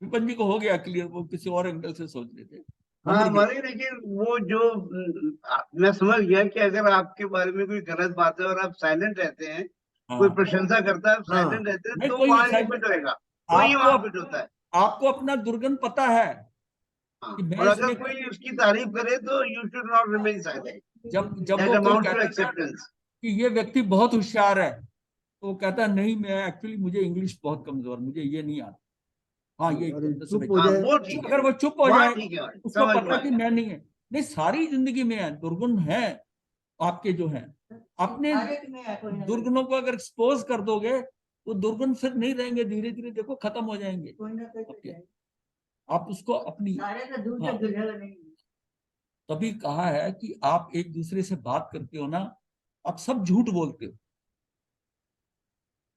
विपन जी को हो गया क्लियर, वो किसी और एंगल से सोच रहे थे। हाँ अमर जी, हमारी, लेकिन वो जो मैं समझ गया कि अगर आपके बारे में कोई गलत बात है और आप साइलेंट रहते हैं, कोई हाँ प्रशंसा करता है, आप हाँ। साइलेंट रहते हैं, नहीं तो कोई वहां शायद रिपीट होएगा, तो ये आपको वहां रिपीट होता है। आपको अपना दुर्गुण पता है हाँ, कि और मैं अगर इसमें, कोई उसकी तारीफ करे तो you should not remain silent, जब दैट वो कोई अमाउंट टू कहता है ना एक्सेप्टेंस। कि ये व्यक्ति बहुत होशियार है, तो वो कहता है नहीं मैं एक्चुअली, मुझे इंग्लिश बहुत कमजोर, मुझे ये नहीं आता। हाँ ये अरे तो चुप समझ, हो हाँ जाए। वो ठीक है, अगर वो चुप हो वहां जाए, ठीक है, उसको समझ पता में है कि आया। मैं नहीं है। नहीं सारी जिंदगी में है, दुर्गुण है आपके जो है। अपने हर एक में है कोई ना कोई, दुर्गुणों को अगर एक्सपोज कर दोगे तो दुर्गुण फिर नहीं रहेंगे, धीरे धीरे देखो खत्म हो जाएंगे कोई ना कोई तो आपके। है। आप उसको अपनी, सारे तो दूध हाँ से दुल्हन नहीं। तभी कहा है कि आप एक दूसरे से बात करते हो ना, आप सब झूठ बोलते हो।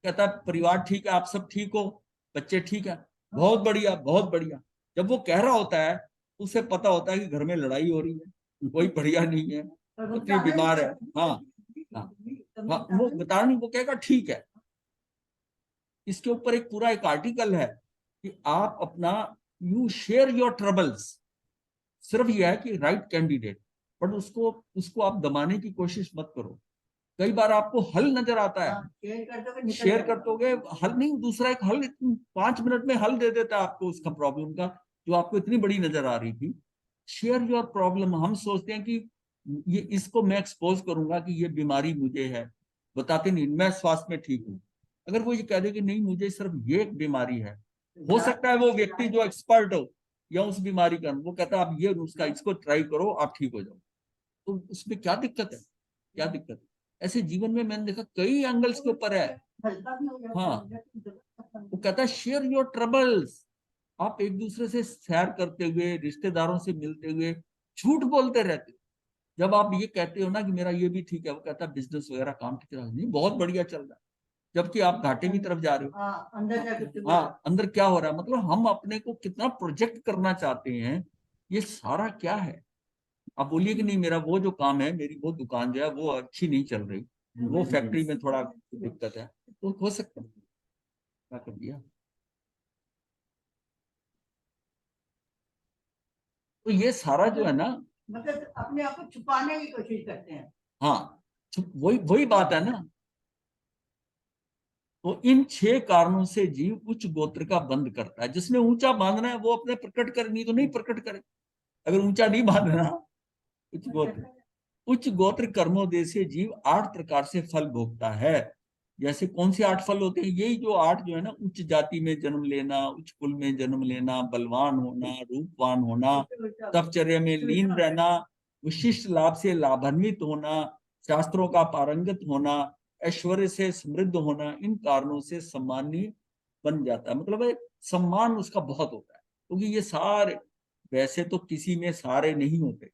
कहता है परिवार ठीक है, आप सब ठीक हो, बच्चे ठीक है, बहुत बढ़िया बहुत बढ़िया। जब वो कह रहा होता है, उसे पता होता है कि घर में लड़ाई हो रही है, कोई बढ़िया नहीं है, और वो पत्नी चाहे बीमार है। नहीं, हाँ हाँ हाँ, वो बता नहीं, वो कहेगा ठीक है। इसके ऊपर एक पूरा एक आर्टिकल है कि आप अपना, यू शेयर योर ट्रबल्स। सिर्फ यह है कि राइट कैंडिडेट, बट उसको उसको आप दबाने की कोशिश मत करो। कई बार आपको हल नजर आता है, हाँ, शेयर कर दोगे निकल शेयर जाएगा। कर दोगे, हल नहीं, दूसरा एक हल 5 मिनट में हल दे देता है आपको उसका प्रॉब्लम का, जो आपको इतनी बड़ी नजर आ रही थी। Share your problem. हम सोचते हैं कि ये, इसको मैं एक्सपोज करूंगा कि ये बीमारी मुझे है, बताते नहीं मैं स्वास्थ्य में ठीक हूँ। अगर वो ये कह दे कि नहीं मुझे सिर्फ ये एक बीमारी है, हो सकता है वो व्यक्ति जो एक्सपर्ट हो या उस बीमारी का, वो कहता है आप ये नुस्खा इसको ट्राई करो आप ठीक हो जाओ, तो उसमें क्या दिक्कत है, क्या दिक्कत है। ऐसे जीवन में मैंने देखा कई एंगल्स के ऊपर है। हल्का भी हो जाता है, हाँ, जब वो कहता है शेयर योर ट्रबल्स। आप एक दूसरे से शेयर करते हुए, रिश्तेदारों से मिलते हुए झूठ बोलते रहते हो। जब आप ये कहते हो ना कि मेरा ये भी ठीक है, वो कहता है बिजनेस वगैरह काम ठीक है, नहीं बहुत बढ़िया चल रहा है, जबकि आप घाटे की तरफ जा रहे हो। हाँ अंदर जाके चुप हो हाँ अंदर क्या हो रहा है, मतलब हम अपने को कितना प्रोजेक्ट करना चाहते हैं, ये सारा क्या है। आप बोलिए कि नहीं मेरा वो जो काम है, मेरी वो दुकान जो है वो अच्छी नहीं चल रही, वो फैक्ट्री में थोड़ा दिक्कत है, तो हो सकता है क्या कर दिया। तो ये सारा जो है ना, मतलब अपने आप को छुपाने की कोशिश करते हैं। हाँ वही वही बात है ना। तो इन 6 कारणों से जीव उच्च गोत्र का बंध करता है। जिसने ऊंचा बांधना है वो अपने प्रकट करे, नहीं तो नहीं प्रकट करे। अगर ऊंचा नहीं बांधना, उच्च गोत्र, उच्च गोत्र कर्मोदय से जीव 8 प्रकार से फल भोगता है। जैसे कौन से 8 फल होते हैं, यही जो 8 जो है ना, उच्च जाति में जन्म लेना, उच्च कुल में जन्म लेना, बलवान होना, रूपवान होना, तपचर्या में लीन रहना, विशिष्ट लाभ से लाभान्वित होना, शास्त्रों का पारंगत होना, ऐश्वर्य से समृद्ध होना, इन कारणों से सम्मानीय बन जाता है। मतलब है, सम्मान उसका बहुत होता है, क्योंकि ये सारे, वैसे तो किसी में सारे नहीं होते,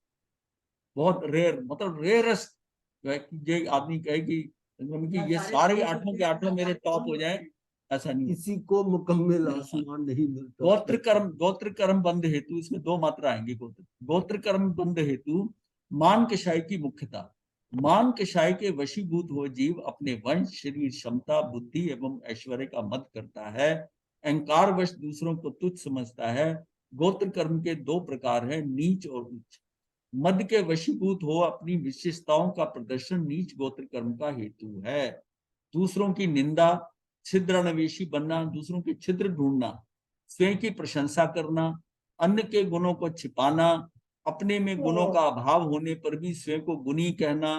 बहुत रेयर, मतलब रेयरेस्ट जो है कि ये आदमी कहे कि ये सारे 8 के 8 मेरे टॉप हो जाए, ऐसा नहीं। किसी को मुकम्मल आसमान नहीं मिलता। गोत्र कर्म बंध हेतु, इसमें 2 मात्रा आएंगी। गोत्र कर्म बंध हेतु मान कषाय की मुख्यता। मान कषाय के वशीभूत हो जीव अपने वंश, शरीर, क्षमता, बुद्धि एवं ऐश्वर्य का मद करता है। अहंकार वश दूसरों को तुच्छ समझता है। गोत्र कर्म के 2 प्रकार है, नीच और उच्च। मद के वशीभूत हो अपनी विशेषताओं का प्रदर्शन नीच गोत्र कर्म का हेतु है। दूसरों की निंदा, छिद्रान्वेषी बनना, दूसरों के छिद्र ढूंढना, स्वयं की प्रशंसा करना, अन्य के गुणों को छिपाना, अपने में गुणों का अभाव होने पर भी स्वयं को गुणी कहना,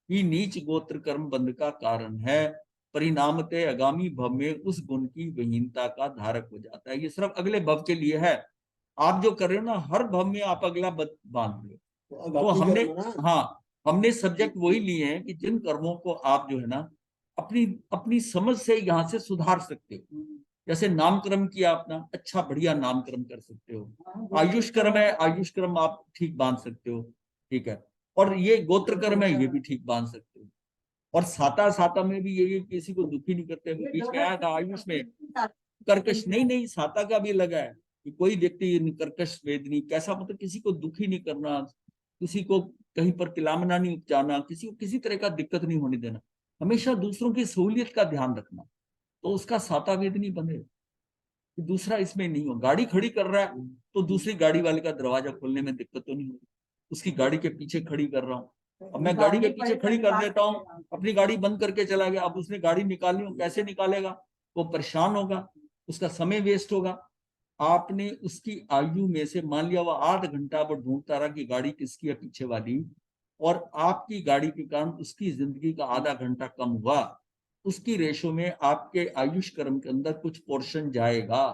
ही नीच गोत्र कर्म बंध का कारण है। परिणामतः आगामी भव में उस गुण की विहीनता का धारक हो जाता है। ये सिर्फ अगले भव के लिए है। आप जो कर रहे हो ना, हर भव में आप अगला बांध रहे हो। तो हमने, हाँ हमने सब्जेक्ट वही लिए हैं कि जिन कर्मों को आप जो है ना अपनी अपनी समझ से यहाँ से सुधार सकते हो। जैसे नामकर्म किया अपना, अच्छा बढ़िया नामकर्म कर सकते हो। आयुष कर्म है, आयुष कर्म आप ठीक बांध सकते हो, ठीक है। और ये गोत्र कर्म है, ये भी ठीक बांध सकते हो। और साता साता में भी ये किसी को दुखी नहीं करते। बीच में आया था आयुष में कर्कश, नहीं नहीं साता का भी लगा है कि कोई व्यक्ति कर्कश वेदनी कैसा, मतलब किसी को दुखी नहीं करना, किसी को कहीं पर किलामना नहीं उपजाना, किसी को किसी तरह का दिक्कत नहीं होने देना, हमेशा दूसरों की सहूलियत का ध्यान रखना, तो उसका साता वेदनी बने। कि दूसरा इसमें नहीं हो। गाड़ी खड़ी कर रहा है तो दूसरी गाड़ी वाले का दरवाजा खोलने में दिक्कत तो नहीं होगी, उसकी गाड़ी के पीछे खड़ी कर रहा हूँ। अब मैं गाड़ी के पीछे खड़ी कर देता हूँ, अपनी गाड़ी बंद करके चला गया, अब उसने गाड़ी निकाली हो, कैसे निकालेगा, वो परेशान होगा, उसका समय वेस्ट होगा। आपने उसकी आयु में से मान लिया वो 8 घंटा वो ढूंढता रहा कि गाड़ी किसकी है पीछे वाली, और आपकी गाड़ी के कारण उसकी जिंदगी का आधा घंटा कम हुआ, उसकी रेशो में आपके आयुष कर्म के अंदर कुछ पोर्शन जाएगा।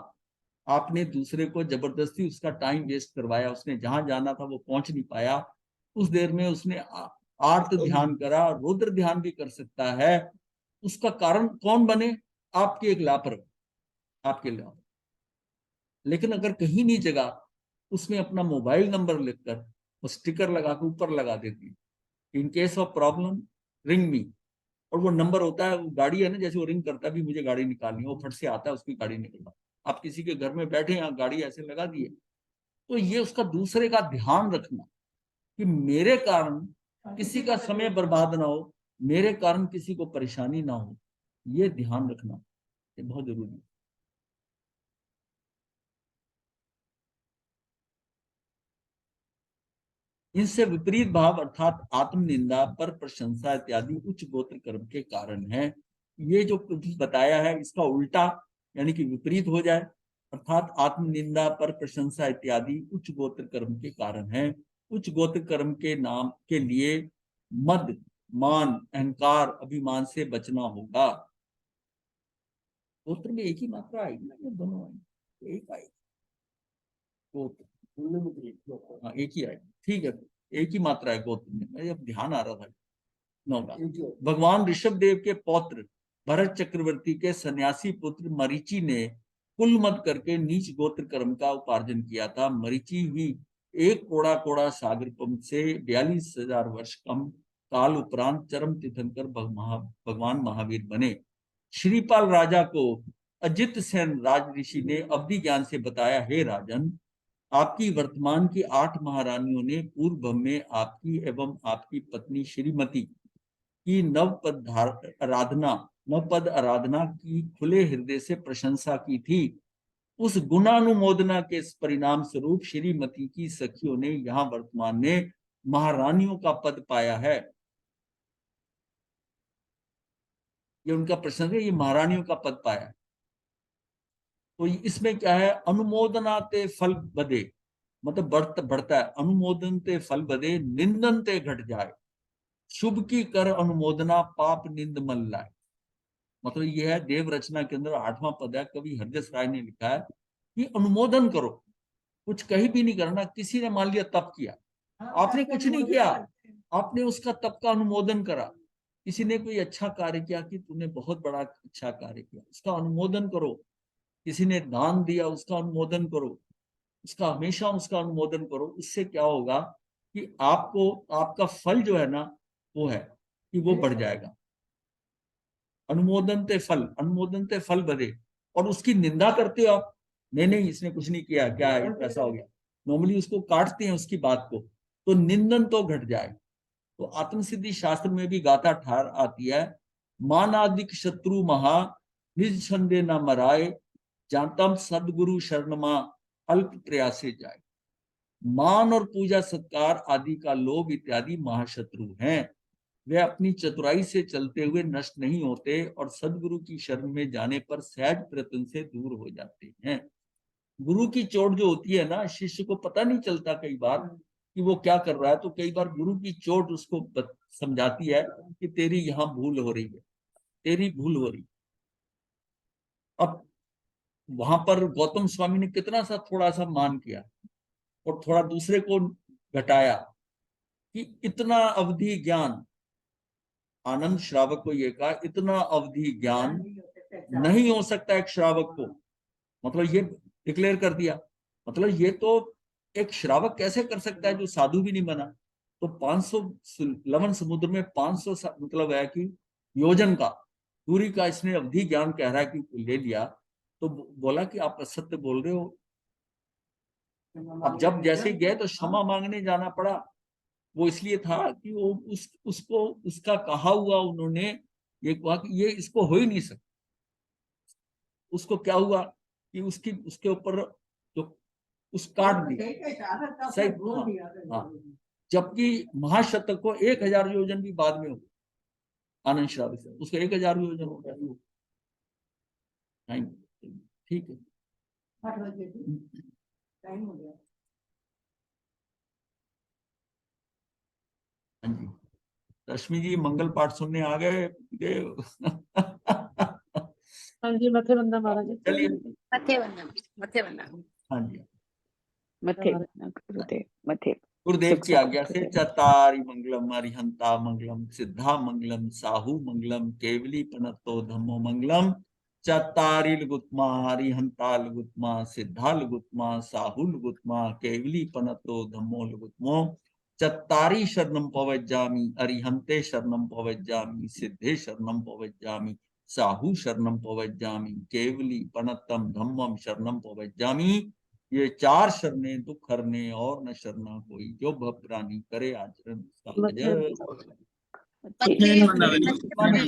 आपने दूसरे को जबरदस्ती उसका टाइम वेस्ट करवाया, उसने जहां जाना था वो पहुंच नहीं पाया, उस देर में उसने आर्त ध्यान करा, रुद्र ध्यान भी कर सकता है। उसका कारण कौन बने? आपकी एक लापरवाही, आपके लापरवाही। लेकिन अगर कहीं नहीं जगह, उसमें अपना मोबाइल नंबर लिखकर वो स्टिकर लगा के ऊपर लगा देती, in case of problem ring me, और वो नंबर होता है, वो गाड़ी है ना, जैसे वो रिंग करता है भी मुझे गाड़ी निकालनी है, वो फट से आता है, उसकी गाड़ी निकलवा। आप किसी के घर में बैठे हैं, गाड़ी ऐसे लगा दिए, तो ये उसका दूसरे का ध्यान रखना कि मेरे कारण किसी का समय बर्बाद ना हो, मेरे कारण किसी को परेशानी ना हो, ये ध्यान रखना ये बहुत जरूरी है। इनसे विपरीत भाव अर्थात आत्मनिंदा, पर प्रशंसा इत्यादि उच्च गोत्र कर्म के कारण है। ये जो कुछ बताया है इसका उल्टा यानी कि विपरीत हो जाए, अर्थात आत्मनिंदा, पर प्रशंसा इत्यादि उच्च गोत्र कर्म के कारण है। उच्च गोत्र कर्म के नाम के लिए मद, मान, अहंकार, अभिमान से बचना होगा। गोत्र में एक ही मात्रा आएगी ना, ये दोनों आएगी, एक आएगी गोत्र, हाँ एक ही आएगी, ठीक है, एक ही मात्रा है गोत्र में, मुझे अब ध्यान आ रहा था। नौका, भगवान ऋषभ देव के पौत्र भरत चक्रवर्ती के सन्यासी पुत्र मरीचि ने कुल मत करके नीच गोत्र कर्म का उपार्जन किया था। मरीचि ही एक कोड़ा कोड़ा सागर पंप से 42,000 वर्ष कम काल उपरांत चरम तीर्थंकर भगवान महावीर बने। श्रीपाल राजा को अजित सेन राज ऋषि ने अवधि ज्ञान से बताया, हे राजन, आपकी वर्तमान की 8 महारानियों ने पूर्व में आपकी एवं आपकी पत्नी श्रीमती की नवपद आराधना की खुले हृदय से प्रशंसा की थी। उस गुणानुमोदना के परिणाम स्वरूप श्रीमती की सखियों ने यहाँ वर्तमान में महारानियों का पद पाया है। ये उनका प्रश्न है, ये महारानियों का पद पाया है। तो इसमें क्या है, अनुमोदनाते फल बदे, मतलब बढ़ता है, अनुमोदन ते फल बदे, निंदन ते घट जाए, शुभ की कर अनुमोदना पाप निंद मल लाए। मतलब यह है, देव रचना के अंदर 8वां पद है, कवि हरदेस राय ने लिखा है कि अनुमोदन करो, कुछ कहीं भी नहीं करना। किसी ने मान लिया तप किया, आपने कुछ नहीं किया, आपने उसका तप का अनुमोदन करा। किसी ने कोई अच्छा कार्य किया कि तूने बहुत बड़ा अच्छा कार्य किया, उसका अनुमोदन करो। किसी ने दान दिया, उसका अनुमोदन करो, उसका हमेशा उसका अनुमोदन करो। उससे क्या होगा कि आपको आपका फल जो है ना वो है कि वो बढ़ जाएगा। अनुमोदन ते फल, अनुमोदन ते फल बदे। और उसकी निंदा करते हो आप, नहीं इसने कुछ नहीं किया, क्या है ऐसा हो गया, नॉर्मली उसको काटते हैं उसकी बात को, तो निंदन तो घट जाए। तो आत्मसिद्धि शास्त्र में भी गाथा ठार आती है, मानादिक शत्रु महा निज छंदे न मराए, जानतम सदगुरु शरणमा अल्प प्रयासे जाए। मान और पूजा सत्कार आदि का लोभ इत्यादि महाशत्रु हैं। वे अपनी चतुराई से चलते हुए नष्ट नहीं होते और सदगुरु की शरण में जाने पर सहज प्रयत्न से दूर हो जाते हैं। गुरु की चोट जो होती है ना, शिष्य को पता नहीं चलता कई बार कि वो क्या कर रहा है, तो कई बार गुरु की चोट उसको समझाती है कि तेरी यहाँ भूल हो रही है, तेरी भूल हो रही। अब वहां पर गौतम स्वामी ने कितना सा थोड़ा सा मान किया और थोड़ा दूसरे को घटाया कि इतना अवधि ज्ञान, आनंद श्रावक को ये कहा, इतना अवधि ज्ञान नहीं हो सकता एक श्रावक को, मतलब ये डिक्लेयर कर दिया। मतलब ये तो एक श्रावक कैसे कर सकता है जो साधु भी नहीं बना। तो 500 लवन समुद्र में 500 मतलब है कि योजन का दूरी का इसने अवधि ज्ञान कह रहा है कि ले लिया, तो बोला कि आप असत्य बोल रहे हो। अब जब जैसे गए तो क्षमा मांगने जाना पड़ा, वो इसलिए था कि वो उसको उसका कहा हुआ उन्होंने ये कहा कि ये इसको हो ही नहीं सकता। उसको क्या हुआ कि उसकी उसके ऊपर जो उस कार्ड दिया, सही का इशारा था, सही, उसने बोल हाँ, दिया था। हाँ। जबकि महाशतक को 1000 योजन भी बाद में हो, आनंद श्रावि से उसको 1000 योजन हो गया। ठीक है, 8 बजे टाइम हो गया। हाँ जी। रश्मि जी मंगल पाठ सुनने आ गए हाँ जी, मथे बंदा महाराज। चलिए, मथे बंदा हाँ जी, मथे बंदा गुरुदेव मथे। गुरुदेव सुख की सत आज्ञा से गुरुदेव। चतारी मंगलम अरिहंता मंगलम सिद्धा मंगलम साहू मंगलम केवली पनतो धम्मो मंगलम चतारी लुगुत्मा अरिहंता लुगुत्मा सिद्धा लुगुत्मा साहू लुगुत्मा केवली पनतो धम्मो लुगुत्मो चत्तारी शरणम पवज्जामि अरिहंते शरणम पवज्जामि सिद्धे शरणम पवज्जामि साहू शरणम पवज्जामि केवली पनतम धम्मम शरणम पवज्जामि। ये 4 शरणें दुख हरने और न शरणा कोई, जो भव प्राणी करे आचरण उसका मथे अजय। मथे मथे